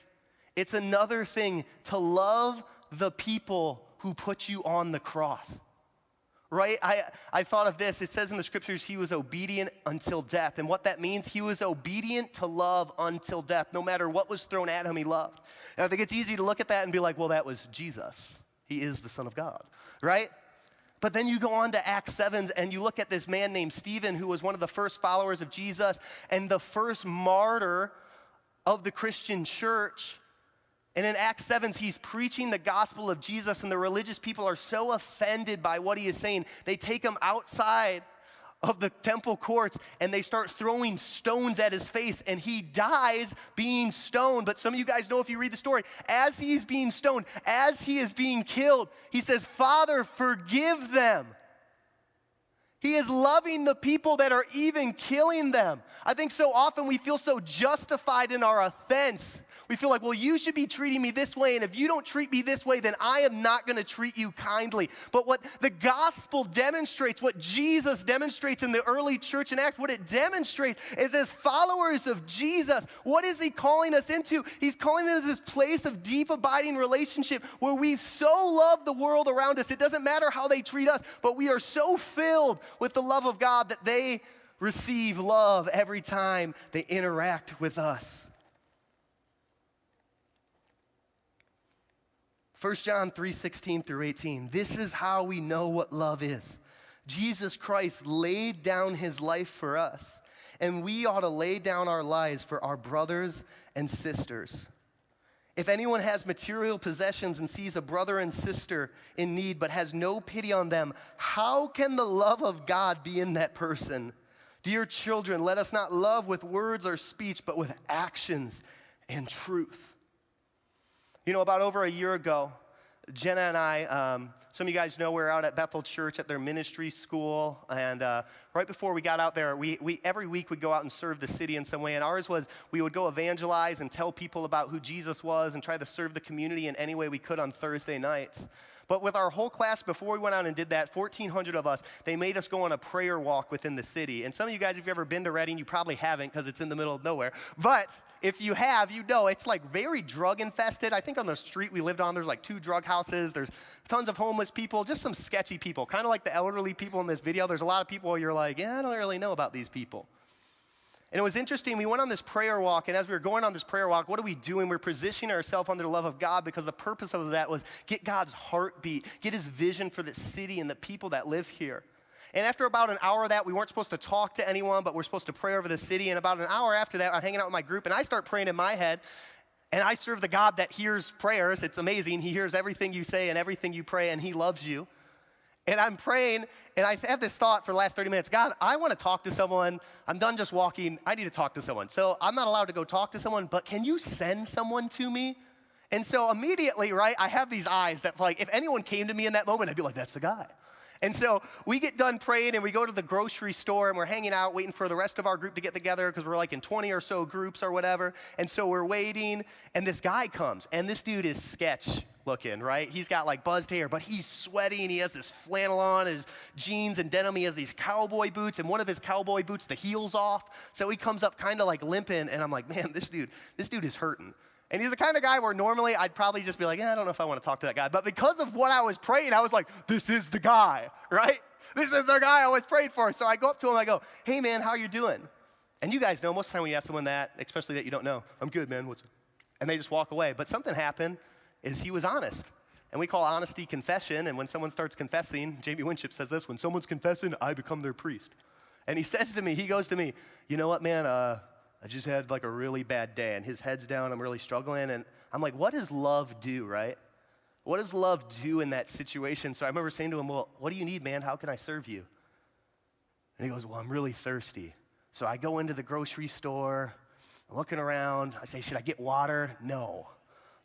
I: It's another thing to love the people who put you on the cross. Right? I thought of this. It says in the scriptures, he was obedient until death. And what that means, he was obedient to love until death. No matter what was thrown at him, he loved. And I think it's easy to look at that and be like, well, that was Jesus. He is the Son of God. Right? But then you go on to Acts 7 and you look at this man named Stephen, who was one of the first followers of Jesus and the first martyr of the Christian church. And in Acts 7, he's preaching the gospel of Jesus, and the religious people are so offended by what he is saying, they take him outside of the temple courts, and they start throwing stones at his face, and he dies being stoned. But some of you guys know, if you read the story, as he's being stoned, as he is being killed, he says, Father, forgive them. He is loving the people that are even killing them. I think so often we feel so justified in our offense. We feel like, well, you should be treating me this way, and if you don't treat me this way, then I am not going to treat you kindly. But what the gospel demonstrates, what Jesus demonstrates in the early church in Acts, what it demonstrates is as followers of Jesus, what is he calling us into? He's calling us this place of deep abiding relationship where we so love the world around us. It doesn't matter how they treat us, but we are so filled with the love of God that they receive love every time they interact with us. 1 John 3:16 through 18. This is how we know what love is. Jesus Christ laid down his life for us, and we ought to lay down our lives for our brothers and sisters. If anyone has material possessions and sees a brother and sister in need but has no pity on them, how can the love of God be in that person? Dear children, let us not love with words or speech, but with actions and truth. You know, about over a year ago, Jenna and I, some of you guys know we were out at Bethel Church at their ministry school, and right before we got out there, we every week would go out and serve the city in some way, and ours was we would go evangelize and tell people about who Jesus was and try to serve the community in any way we could on Thursday nights. But with our whole class, before we went out and did that, 1,400 of us, they made us go on a prayer walk within the city. And some of you guys, if you've ever been to Reading, you probably haven't because it's in the middle of nowhere. But if you have, you know it's like very drug infested. I think on the street we lived on, there's like 2 drug houses. There's tons of homeless people, just some sketchy people, kind of like the elderly people in this video. There's a lot of people where you're like, yeah, I don't really know about these people. And it was interesting. We went on this prayer walk, and as we were going on this prayer walk, what are we doing? We're positioning ourselves under the love of God because the purpose of that was get God's heartbeat, get his vision for the city and the people that live here. And after about an hour of that, we weren't supposed to talk to anyone, but we're supposed to pray over the city. And about an hour after that, I'm hanging out with my group, and I start praying in my head, and I serve the God that hears prayers. It's amazing. He hears everything you say and everything you pray, and he loves you. And I'm praying, and I have this thought for the last 30 minutes. God, I want to talk to someone. I'm done just walking. I need to talk to someone. So I'm not allowed to go talk to someone, but can you send someone to me? And so immediately, right, I have these eyes that, like, if anyone came to me in that moment, I'd be like, that's the guy. And so we get done praying, and we go to the grocery store, and we're hanging out, waiting for the rest of our group to get together because we're like in 20 or so groups or whatever. And so we're waiting, and this guy comes, and this dude is sketch looking, right? He's got like buzzed hair, but he's sweaty and he has this flannel on, his jeans and denim. He has these cowboy boots, and one of his cowboy boots, the heel's off. So he comes up kind of like limping, and I'm like, man, this dude is hurting. And he's the kind of guy where normally I'd probably just be like, I don't know if I want to talk to that guy. But because of what I was praying, I was like, this is the guy, right? This is the guy I always prayed for. So I go up to him, I go, hey man, how you doing? And you guys know, most of the time when you ask someone that, especially that you don't know, I'm good, man, and they just walk away. But something happened is he was honest. And we call honesty confession, and when someone starts confessing, Jamie Winship says this, when someone's confessing, I become their priest. And he says to me, he goes to me, you know what, man, I just had like a really bad day, and his head's down, I'm really struggling, and I'm like, what does love do, right? What does love do in that situation? So I remember saying to him, well, what do you need, man? How can I serve you? And he goes, well, I'm really thirsty. So I go into the grocery store, I'm looking around, I say, should I get water? No.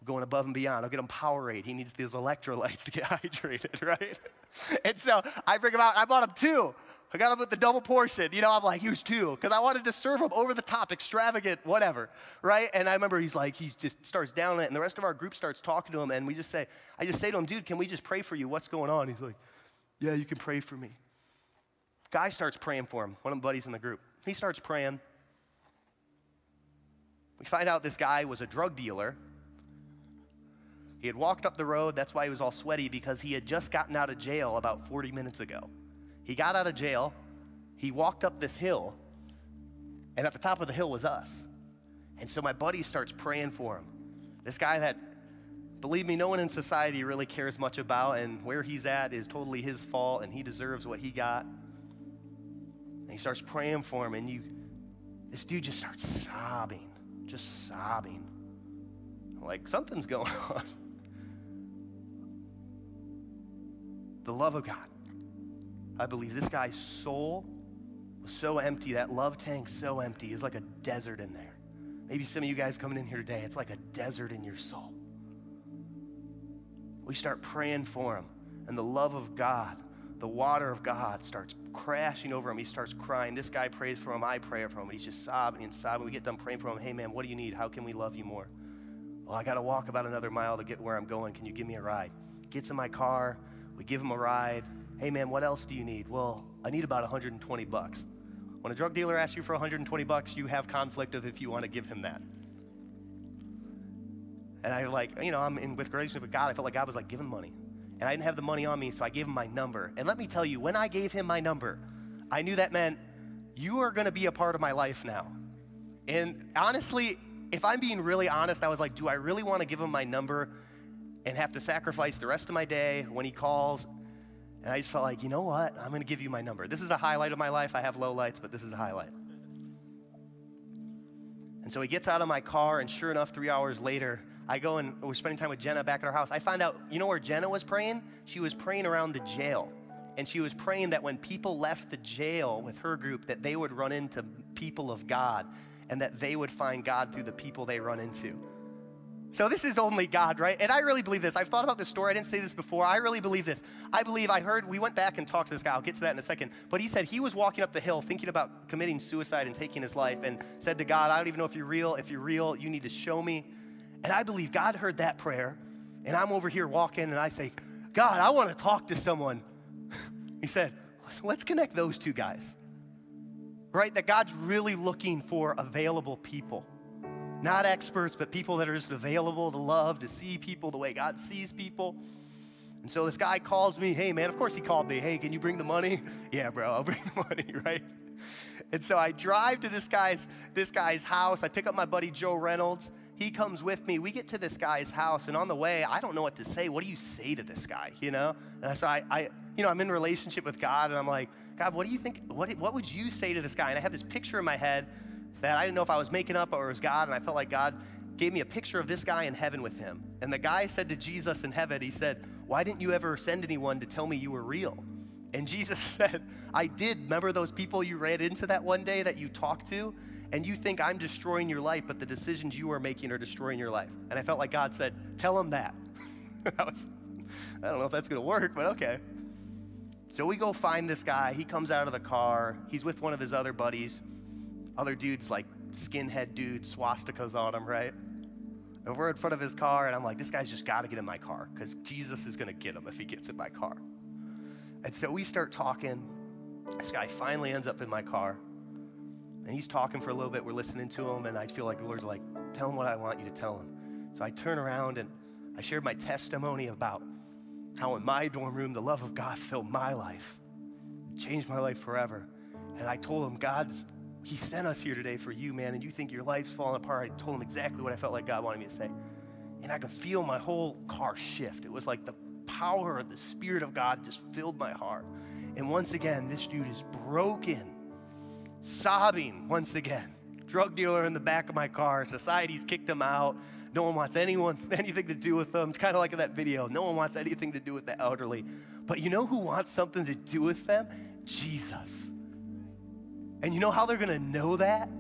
I: I'm going above and beyond. I'll get him Powerade. He needs these electrolytes to get hydrated, right? And so I bring him out, I bought him 2. I got him with the double portion. You know, I'm like, here's 2. Because I wanted to serve him over the top, extravagant, whatever, right? And I remember he just starts down it, and the rest of our group starts talking to him, and I just say to him, dude, can we just pray for you? What's going on? He's like, yeah, you can pray for me. Guy starts praying for him, one of the buddies in the group. He starts praying. We find out this guy was a drug dealer. He had walked up the road. That's why he was all sweaty, because he had just gotten out of jail about 40 minutes ago. He got out of jail. He walked up this hill, and at the top of the hill was us. And so my buddy starts praying for him. This guy that, believe me, no one in society really cares much about, and where he's at is totally his fault, and he deserves what he got. And he starts praying for him, and this dude just starts sobbing. Just sobbing. Like, something's going on. The love of God. I believe this guy's soul was so empty, that love tank so empty, it's like a desert in there. Maybe some of you guys coming in here today, it's like a desert in your soul. We start praying for him, and the love of God, the water of God starts crashing over him. He starts crying. This guy prays for him. I pray for him. And he's just sobbing and sobbing. We get done praying for him. Hey, man, what do you need? How can we love you more? Well, I got to walk about another mile to get where I'm going. Can you give me a ride? Gets in my car. We give him a ride. Hey, man, what else do you need? Well, I need about $120. When a drug dealer asks you for $120, you have conflict of if you want to give him that. And I I'm in with relationship with God. I felt like God was like, give him money. And I didn't have the money on me, so I gave him my number. And let me tell you, when I gave him my number, I knew that meant you are going to be a part of my life now. And honestly, if I'm being really honest, I was like, do I really want to give him my number and have to sacrifice the rest of my day when he calls? And I just felt like, you know what? I'm going to give you my number. This is a highlight of my life. I have low lights, but this is a highlight. And so he gets out of my car, and sure enough, 3 hours later, I go and we're spending time with Jenna back at our house. I find out, you know where Jenna was praying? She was praying around the jail. And she was praying that when people left the jail with her group, that they would run into people of God, and that they would find God through the people they run into. So this is only God, right? And I really believe this. I've thought about this story. I didn't say this before. I really believe this. We went back and talked to this guy. I'll get to that in a second. But he said he was walking up the hill thinking about committing suicide and taking his life, and said to God, I don't even know if you're real. If you're real, you need to show me. And I believe God heard that prayer. And I'm over here walking, and I say, God, I want to talk to someone. He said, let's connect those two guys. Right? That God's really looking for available people. Not experts, but people that are just available to love, to see people the way God sees people. And so this guy calls me. Hey, man, of course he called me. Hey, can you bring the money? Yeah, bro, I'll bring the money, right? And so I drive to this guy's house. I pick up my buddy Joe Reynolds. He comes with me. We get to this guy's house, and on the way, I don't know what to say. What do you say to this guy, you know? And so I'm in relationship with God, and I'm like, God, what do you think? What would you say to this guy? And I have this picture in my head that I didn't know if I was making up or it was God, and I felt like God gave me a picture of this guy in heaven with him. And the guy said to Jesus in heaven, he said, why didn't you ever send anyone to tell me you were real? And Jesus said, I did. Remember those people you ran into that one day that you talked to? And you think I'm destroying your life, but the decisions you are making are destroying your life. And I felt like God said, tell him that. I don't know if that's going to work, but okay. So we go find this guy. He comes out of the car. He's with one of his other buddies. Other dudes, like skinhead dudes, swastikas on him, right? And we're in front of his car, and I'm like, this guy's just got to get in my car because Jesus is going to get him if he gets in my car. And so we start talking. This guy finally ends up in my car, and he's talking for a little bit. We're listening to him, and I feel like the Lord's like, tell him what I want you to tell him. So I turn around, and I shared my testimony about how in my dorm room, the love of God filled my life, changed my life forever. And I told him, he sent us here today for you, man, and you think your life's falling apart. I told him exactly what I felt like God wanted me to say. And I could feel my whole car shift. It was like the power of the Spirit of God just filled my heart. And once again, this dude is broken, sobbing once again. Drug dealer in the back of my car. Society's kicked him out. No one wants anything to do with them. It's kind of like in that video. No one wants anything to do with the elderly. But you know who wants something to do with them? Jesus. And you know how they're going to know that?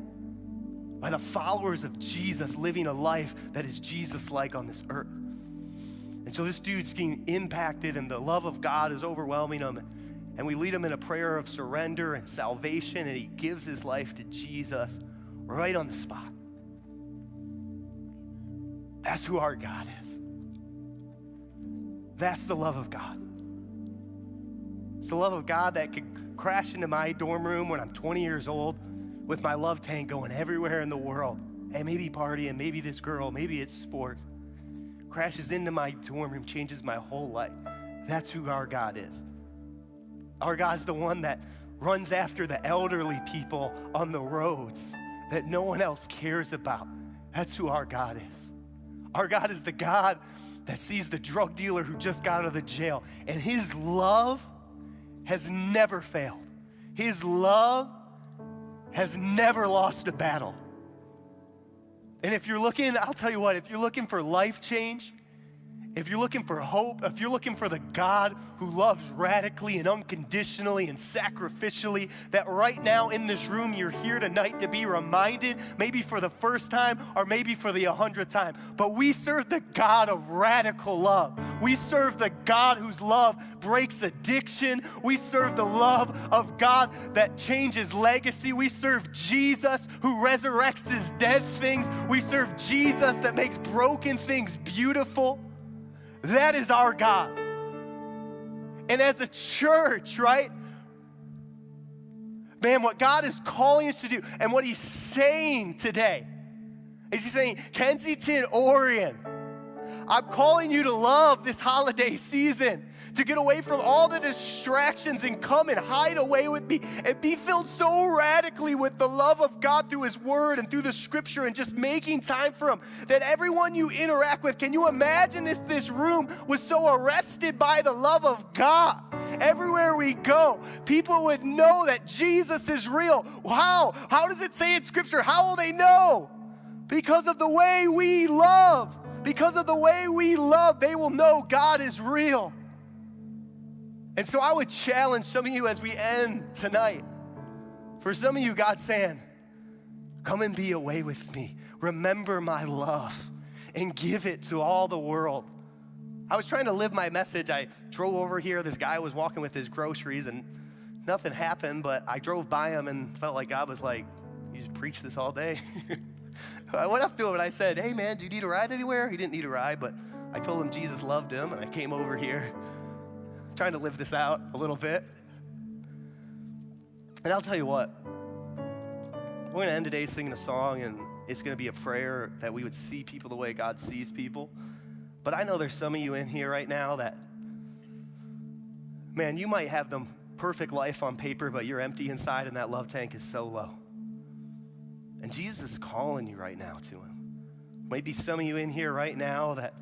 I: By the followers of Jesus living a life that is Jesus-like on this earth. And so this dude's getting impacted, and the love of God is overwhelming him. And we lead him in a prayer of surrender and salvation, and he gives his life to Jesus right on the spot. That's who our God is. That's the love of God. It's the love of God that could crash into my dorm room when I'm 20 years old with my love tank going everywhere in the world. And maybe partying, maybe this girl, maybe it's sports. Crashes into my dorm room, changes my whole life. That's who our God is. Our God's the one that runs after the elderly people on the roads that no one else cares about. That's who our God is. Our God is the God that sees the drug dealer who just got out of the jail, and his love has never failed. His love has never lost a battle. And if you're looking, I'll tell you what, if you're looking for life change, if you're looking for hope, if you're looking for the God who loves radically and unconditionally and sacrificially, that right now in this room you're here tonight to be reminded, maybe for the first time or maybe for the 100th time, but we serve the God of radical love. We serve the God whose love breaks addiction. We serve the love of God that changes legacy. We serve Jesus who resurrects his dead things. We serve Jesus that makes broken things beautiful. That is our God. And as a church, right? Man, what God is calling us to do and what he's saying today is he's saying, Kensington, Orion, I'm calling you to love this holiday season, to get away from all the distractions and come and hide away with me and be filled so radically with the love of God through his word and through the scripture and just making time for him that everyone you interact with, can you imagine if this room was so arrested by the love of God? Everywhere we go, people would know that Jesus is real. How? How does it say in scripture? How will they know? Because of the way we love. Because of the way we love, they will know God is real. And so I would challenge some of you as we end tonight. For some of you, God's saying, come and be away with me. Remember my love and give it to all the world. I was trying to live my message. I drove over here. This guy was walking with his groceries and nothing happened, but I drove by him and felt like God was like, you just preach this all day. I went up to him and I said, hey man, do you need a ride anywhere? He didn't need a ride, but I told him Jesus loved him and I came over here trying to live this out a little bit. And I'll tell you what, we're going to end today singing a song, and it's going to be a prayer that we would see people the way God sees people. But I know there's some of you in here right now that, man, you might have the perfect life on paper, but you're empty inside and that love tank is so low. And Jesus is calling you right now to him. Maybe some of you in here right now that,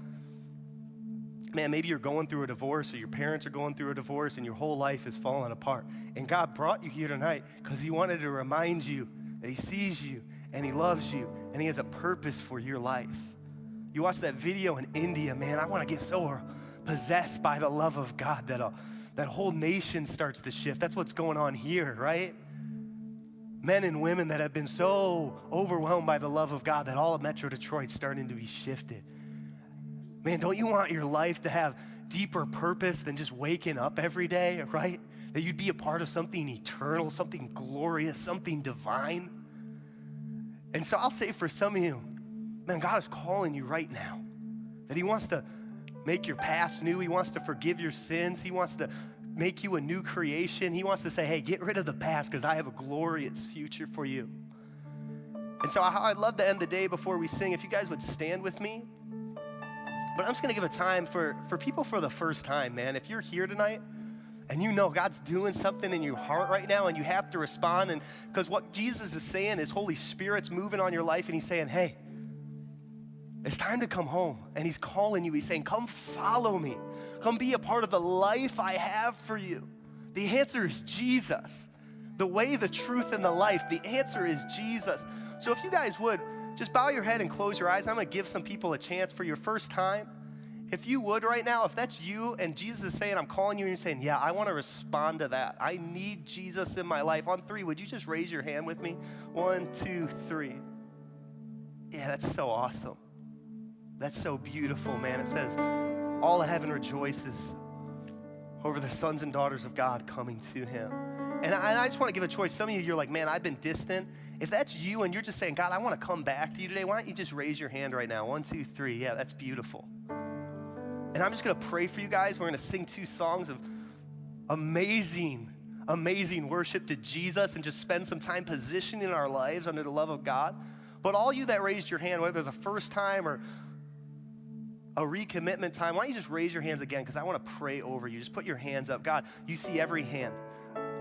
I: man, maybe you're going through a divorce or your parents are going through a divorce and your whole life is falling apart. And God brought you here tonight because he wanted to remind you that he sees you and he loves you and he has a purpose for your life. You watch that video in India, man, I want to get so possessed by the love of God that whole nation starts to shift. That's what's going on here, right? Men and women that have been so overwhelmed by the love of God that all of Metro Detroit's starting to be shifted. Man, don't you want your life to have deeper purpose than just waking up every day, right? That you'd be a part of something eternal, something glorious, something divine. And so I'll say for some of you, man, God is calling you right now. That he wants to make your past new. He wants to forgive your sins. He wants to make you a new creation. He wants to say, hey, get rid of the past because I have a glorious future for you. And so I'd love to end the day before we sing. If you guys would stand with me. But I'm just going to give a time for people for the first time, man. If you're here tonight and you know God's doing something in your heart right now and you have to respond, and because what Jesus is saying is Holy Spirit's moving on your life and he's saying, hey, it's time to come home. And he's calling you. He's saying, come follow me. Come be a part of the life I have for you. The answer is Jesus. The way, the truth, and the life. The answer is Jesus. So if you guys would, just bow your head and close your eyes. I'm going to give some people a chance for your first time. If you would right now, if that's you and Jesus is saying, I'm calling you, and you're saying, yeah, I want to respond to that. I need Jesus in my life. On 3, would you just raise your hand with me? 1, 2, 3. Yeah, that's so awesome. That's so beautiful, man. It says, all of heaven rejoices over the sons and daughters of God coming to him. And I just want to give a choice. Some of you, you're like, man, I've been distant. If that's you and you're just saying, God, I want to come back to you today, why don't you just raise your hand right now? 1, 2, 3. Yeah, that's beautiful. And I'm just going to pray for you guys. We're going to sing 2 songs of amazing, amazing worship to Jesus and just spend some time positioning our lives under the love of God. But all you that raised your hand, whether it's a first time or a recommitment time, why don't you just raise your hands again, because I want to pray over you. Just put your hands up. God, you see every hand.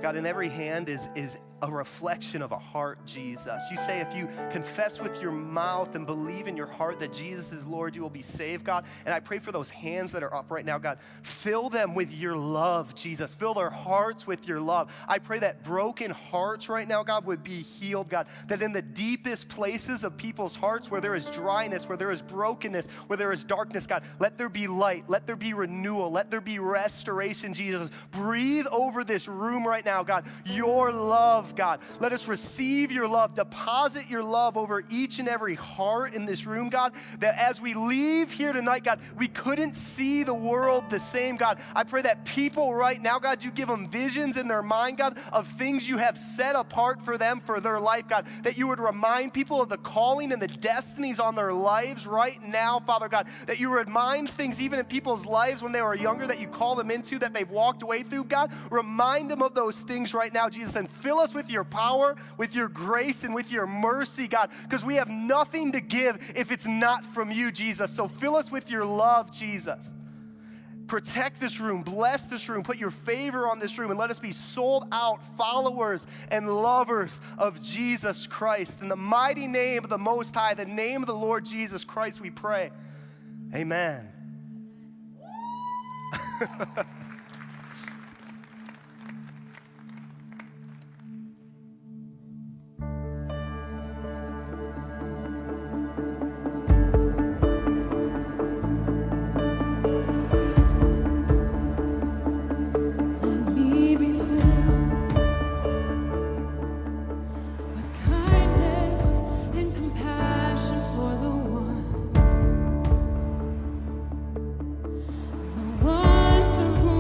I: God, in every hand is a reflection of a heart, Jesus. You say if you confess with your mouth and believe in your heart that Jesus is Lord, you will be saved, God. And I pray for those hands that are up right now, God. Fill them with your love, Jesus. Fill their hearts with your love. I pray that broken hearts right now, God, would be healed, God. That in the deepest places of people's hearts where there is dryness, where there is brokenness, where there is darkness, God, let there be light. Let there be renewal. Let there be restoration, Jesus. Breathe over this room right now, God. Your love, God. Let us receive your love. Deposit your love over each and every heart in this room, God, that as we leave here tonight, God, we couldn't see the world the same, God. I pray that people right now, God, you give them visions in their mind, God, of things you have set apart for them for their life, God, that you would remind people of the calling and the destinies on their lives right now, Father God, that you remind things even in people's lives when they were younger that you call them into, that they've walked away through, God. Remind them of those things right now, Jesus, and fill us with your power, with your grace, and with your mercy, God, because we have nothing to give if it's not from you, Jesus. So fill us with your love, Jesus. Protect this room, bless this room, put your favor on this room, and let us be sold out followers and lovers of Jesus Christ. In the mighty name of the Most High, the name of the Lord Jesus Christ, we pray. Amen.
J: One for whom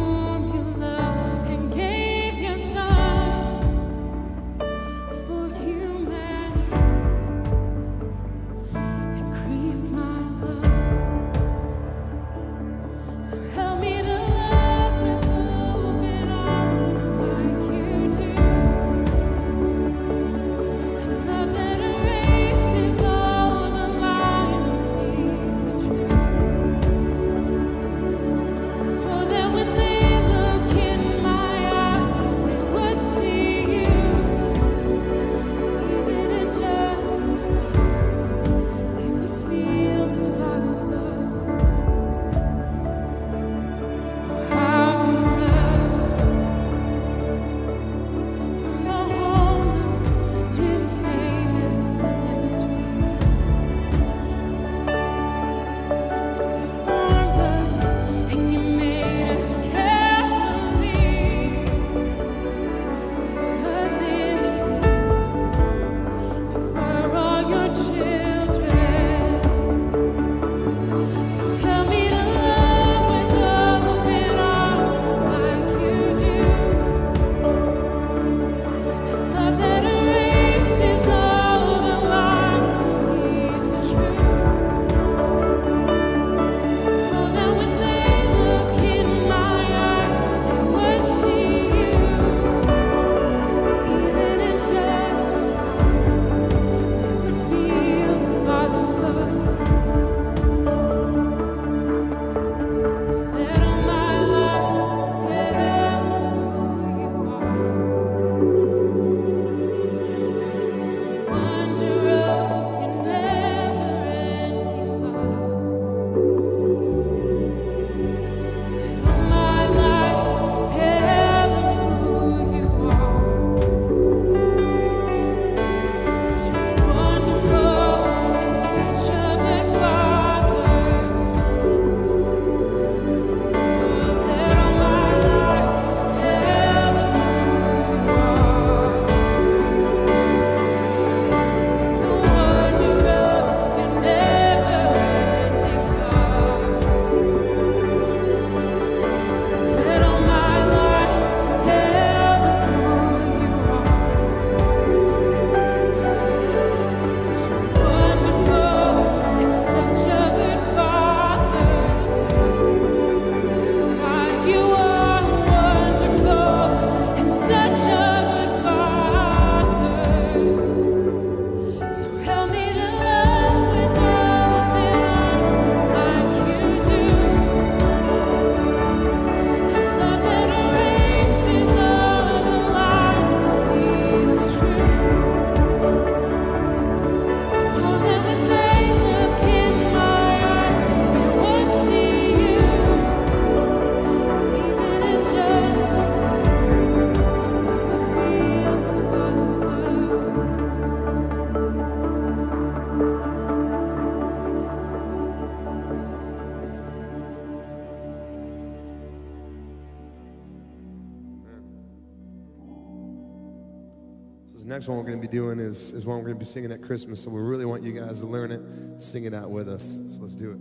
J: next one we're going to be doing is one we're going to be singing at Christmas, so we really want you guys to learn it, sing it out with us. So let's do it.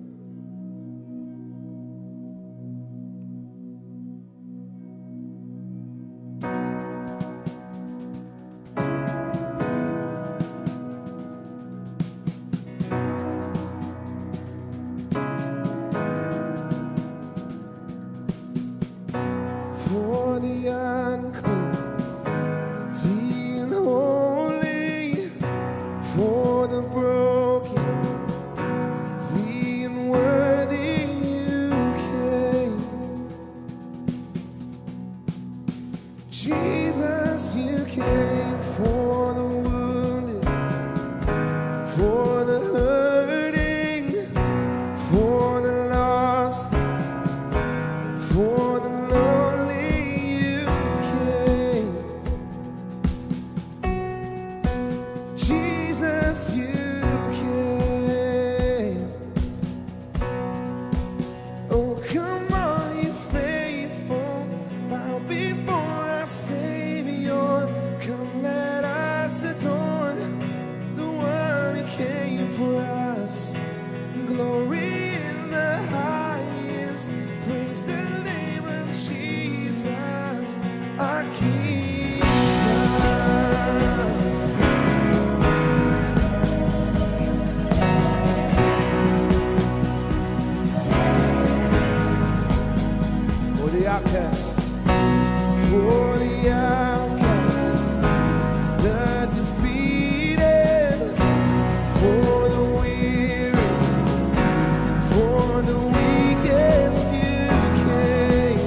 J: For the unclean, the unholy, for the broken, the unworthy, you came. Jesus, you came for the wounded, for the hurting, for the lost, for the lonely, you came. Jesus, you came. Oh, come on, you faithful, bow before our Savior. Come, let us adore the one who came for us. Glory in the highest, praise the name of Jesus, our King's God. For the outcast, for the outcast, the defeated, for the weary, for the weakest, you came.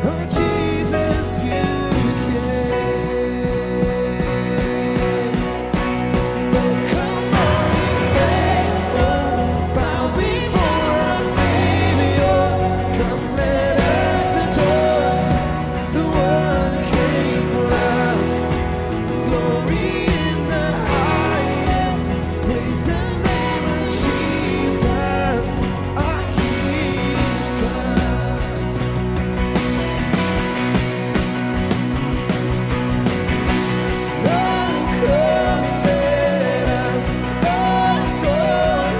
J: Oh, Jesus, you came. Oh, come on, you faithful, bow before our Savior. Come, let us adore the one who came for us. Glory in the highest, praise the name of Jesus, our King's God. Oh, come, let us adore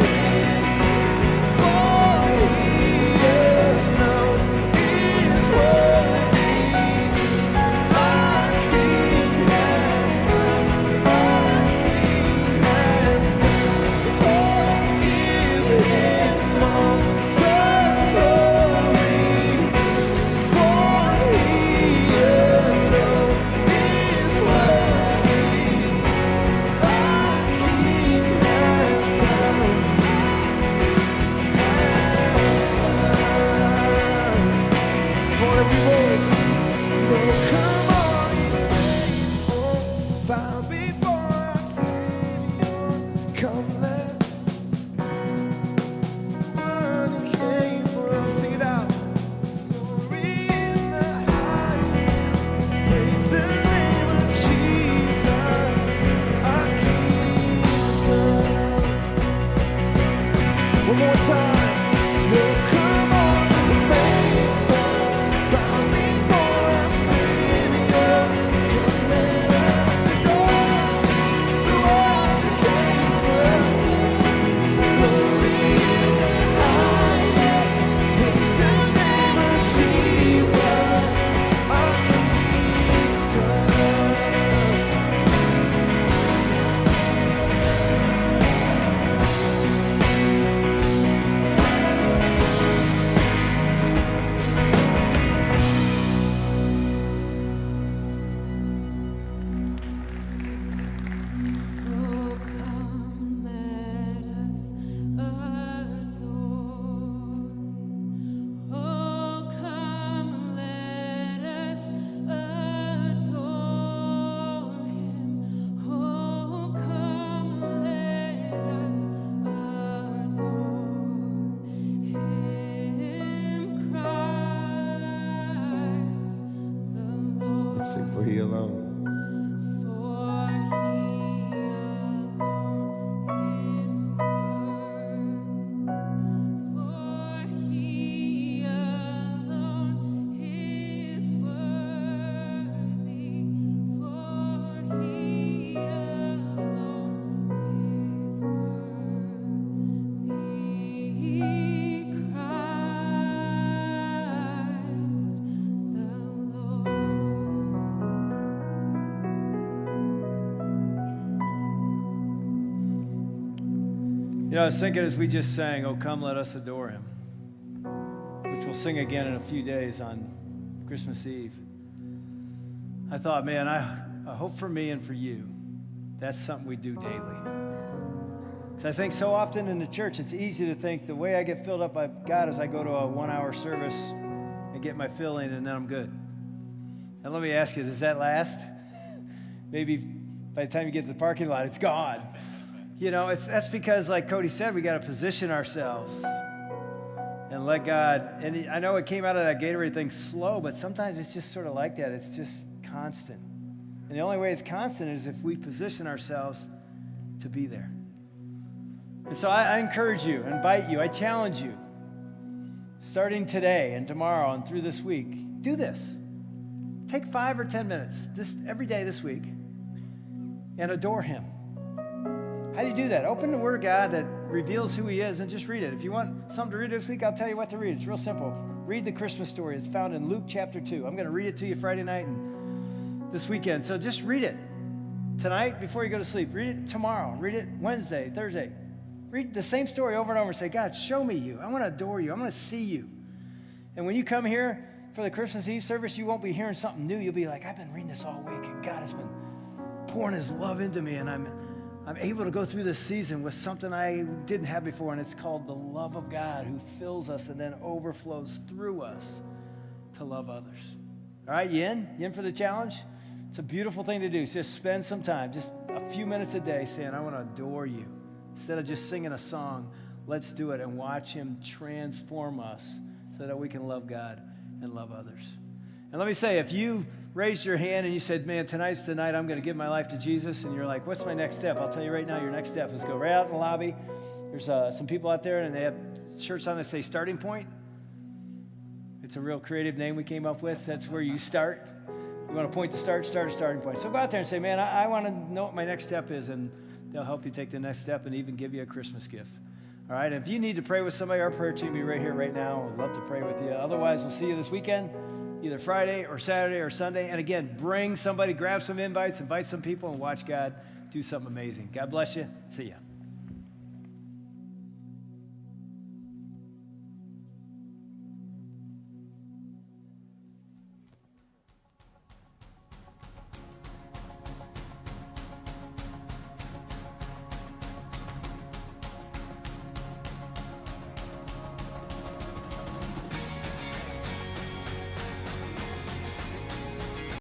J: Him, for He alone is worthy. Our King has come, our King has come. Oh, give Him all the glory, for He alone is worthy. Our King has come, for every voice. Oh, come on, you faithful, bow before our Savior. Come, let one who came for us. Sing it out. Glory in the highest, praise the name of Jesus, our King's God. One more time. Oh, come on, you faithful, bow before our Savior. Come, let us adore the one who came for us. Glory in the highest, praise the name of Jesus, our King's God.
A: You know, I was thinking as we just sang, "Oh, come, let us adore him," which we'll sing again in a few days on Christmas Eve. I thought, man, I hope for me and for you, that's something we do daily. So I think so often in the church, it's easy to think the way I get filled up by God is I go to a 1-hour service and get my filling, and then I'm good. And let me ask you, does that last? Maybe by the time you get to the parking lot, it's gone. You know, that's because, like Cody said, we got to position ourselves and let God. And I know it came out of that Gatorade thing slow, but sometimes it's just sort of like that. It's just constant. And the only way it's constant is if we position ourselves to be there. And so I encourage you, invite you, I challenge you, starting today and tomorrow and through this week, do this. Take 5 or 10 minutes every day this week and adore him. How do you do that? Open the Word of God that reveals who he is and just read it. If you want something to read this week, I'll tell you what to read. It's real simple. Read the Christmas story. It's found in Luke chapter 2. I'm going to read it to you Friday night and this weekend. So just read it tonight before you go to sleep. Read it tomorrow. Read it Wednesday, Thursday. Read the same story over and over and say, God, show me you. I want to adore you. I want to see you. And when you come here for the Christmas Eve service, you won't be hearing something new. You'll be like, I've been reading this all week, and God has been pouring his love into me, and I'm able to go through this season with something I didn't have before, and it's called the love of God who fills us and then overflows through us to love others. All right, you in? You in for the challenge? It's a beautiful thing to do. So just spend some time, just a few minutes a day saying, I want to adore you. Instead of just singing a song, let's do it and watch him transform us so that we can love God and love others. And let me say, if you raised your hand and you said, man, tonight's the night I'm going to give my life to Jesus, and you're like, what's my next step? I'll tell you right now, your next step is go right out in the lobby. There's some people out there, and they have shirts on that say Starting Point. It's a real creative name we came up with. That's where you start. You want to point to start a starting point. So go out there and say, man, I want to know what my next step is, and they'll help you take the next step and even give you a Christmas gift. All right, if you need to pray with somebody, our prayer team will be right here, right now. We'd love to pray with you. Otherwise, we'll see you this weekend, either Friday or Saturday or Sunday. And again, bring somebody, grab some invites, invite some people, and watch God do something amazing. God bless you. See ya.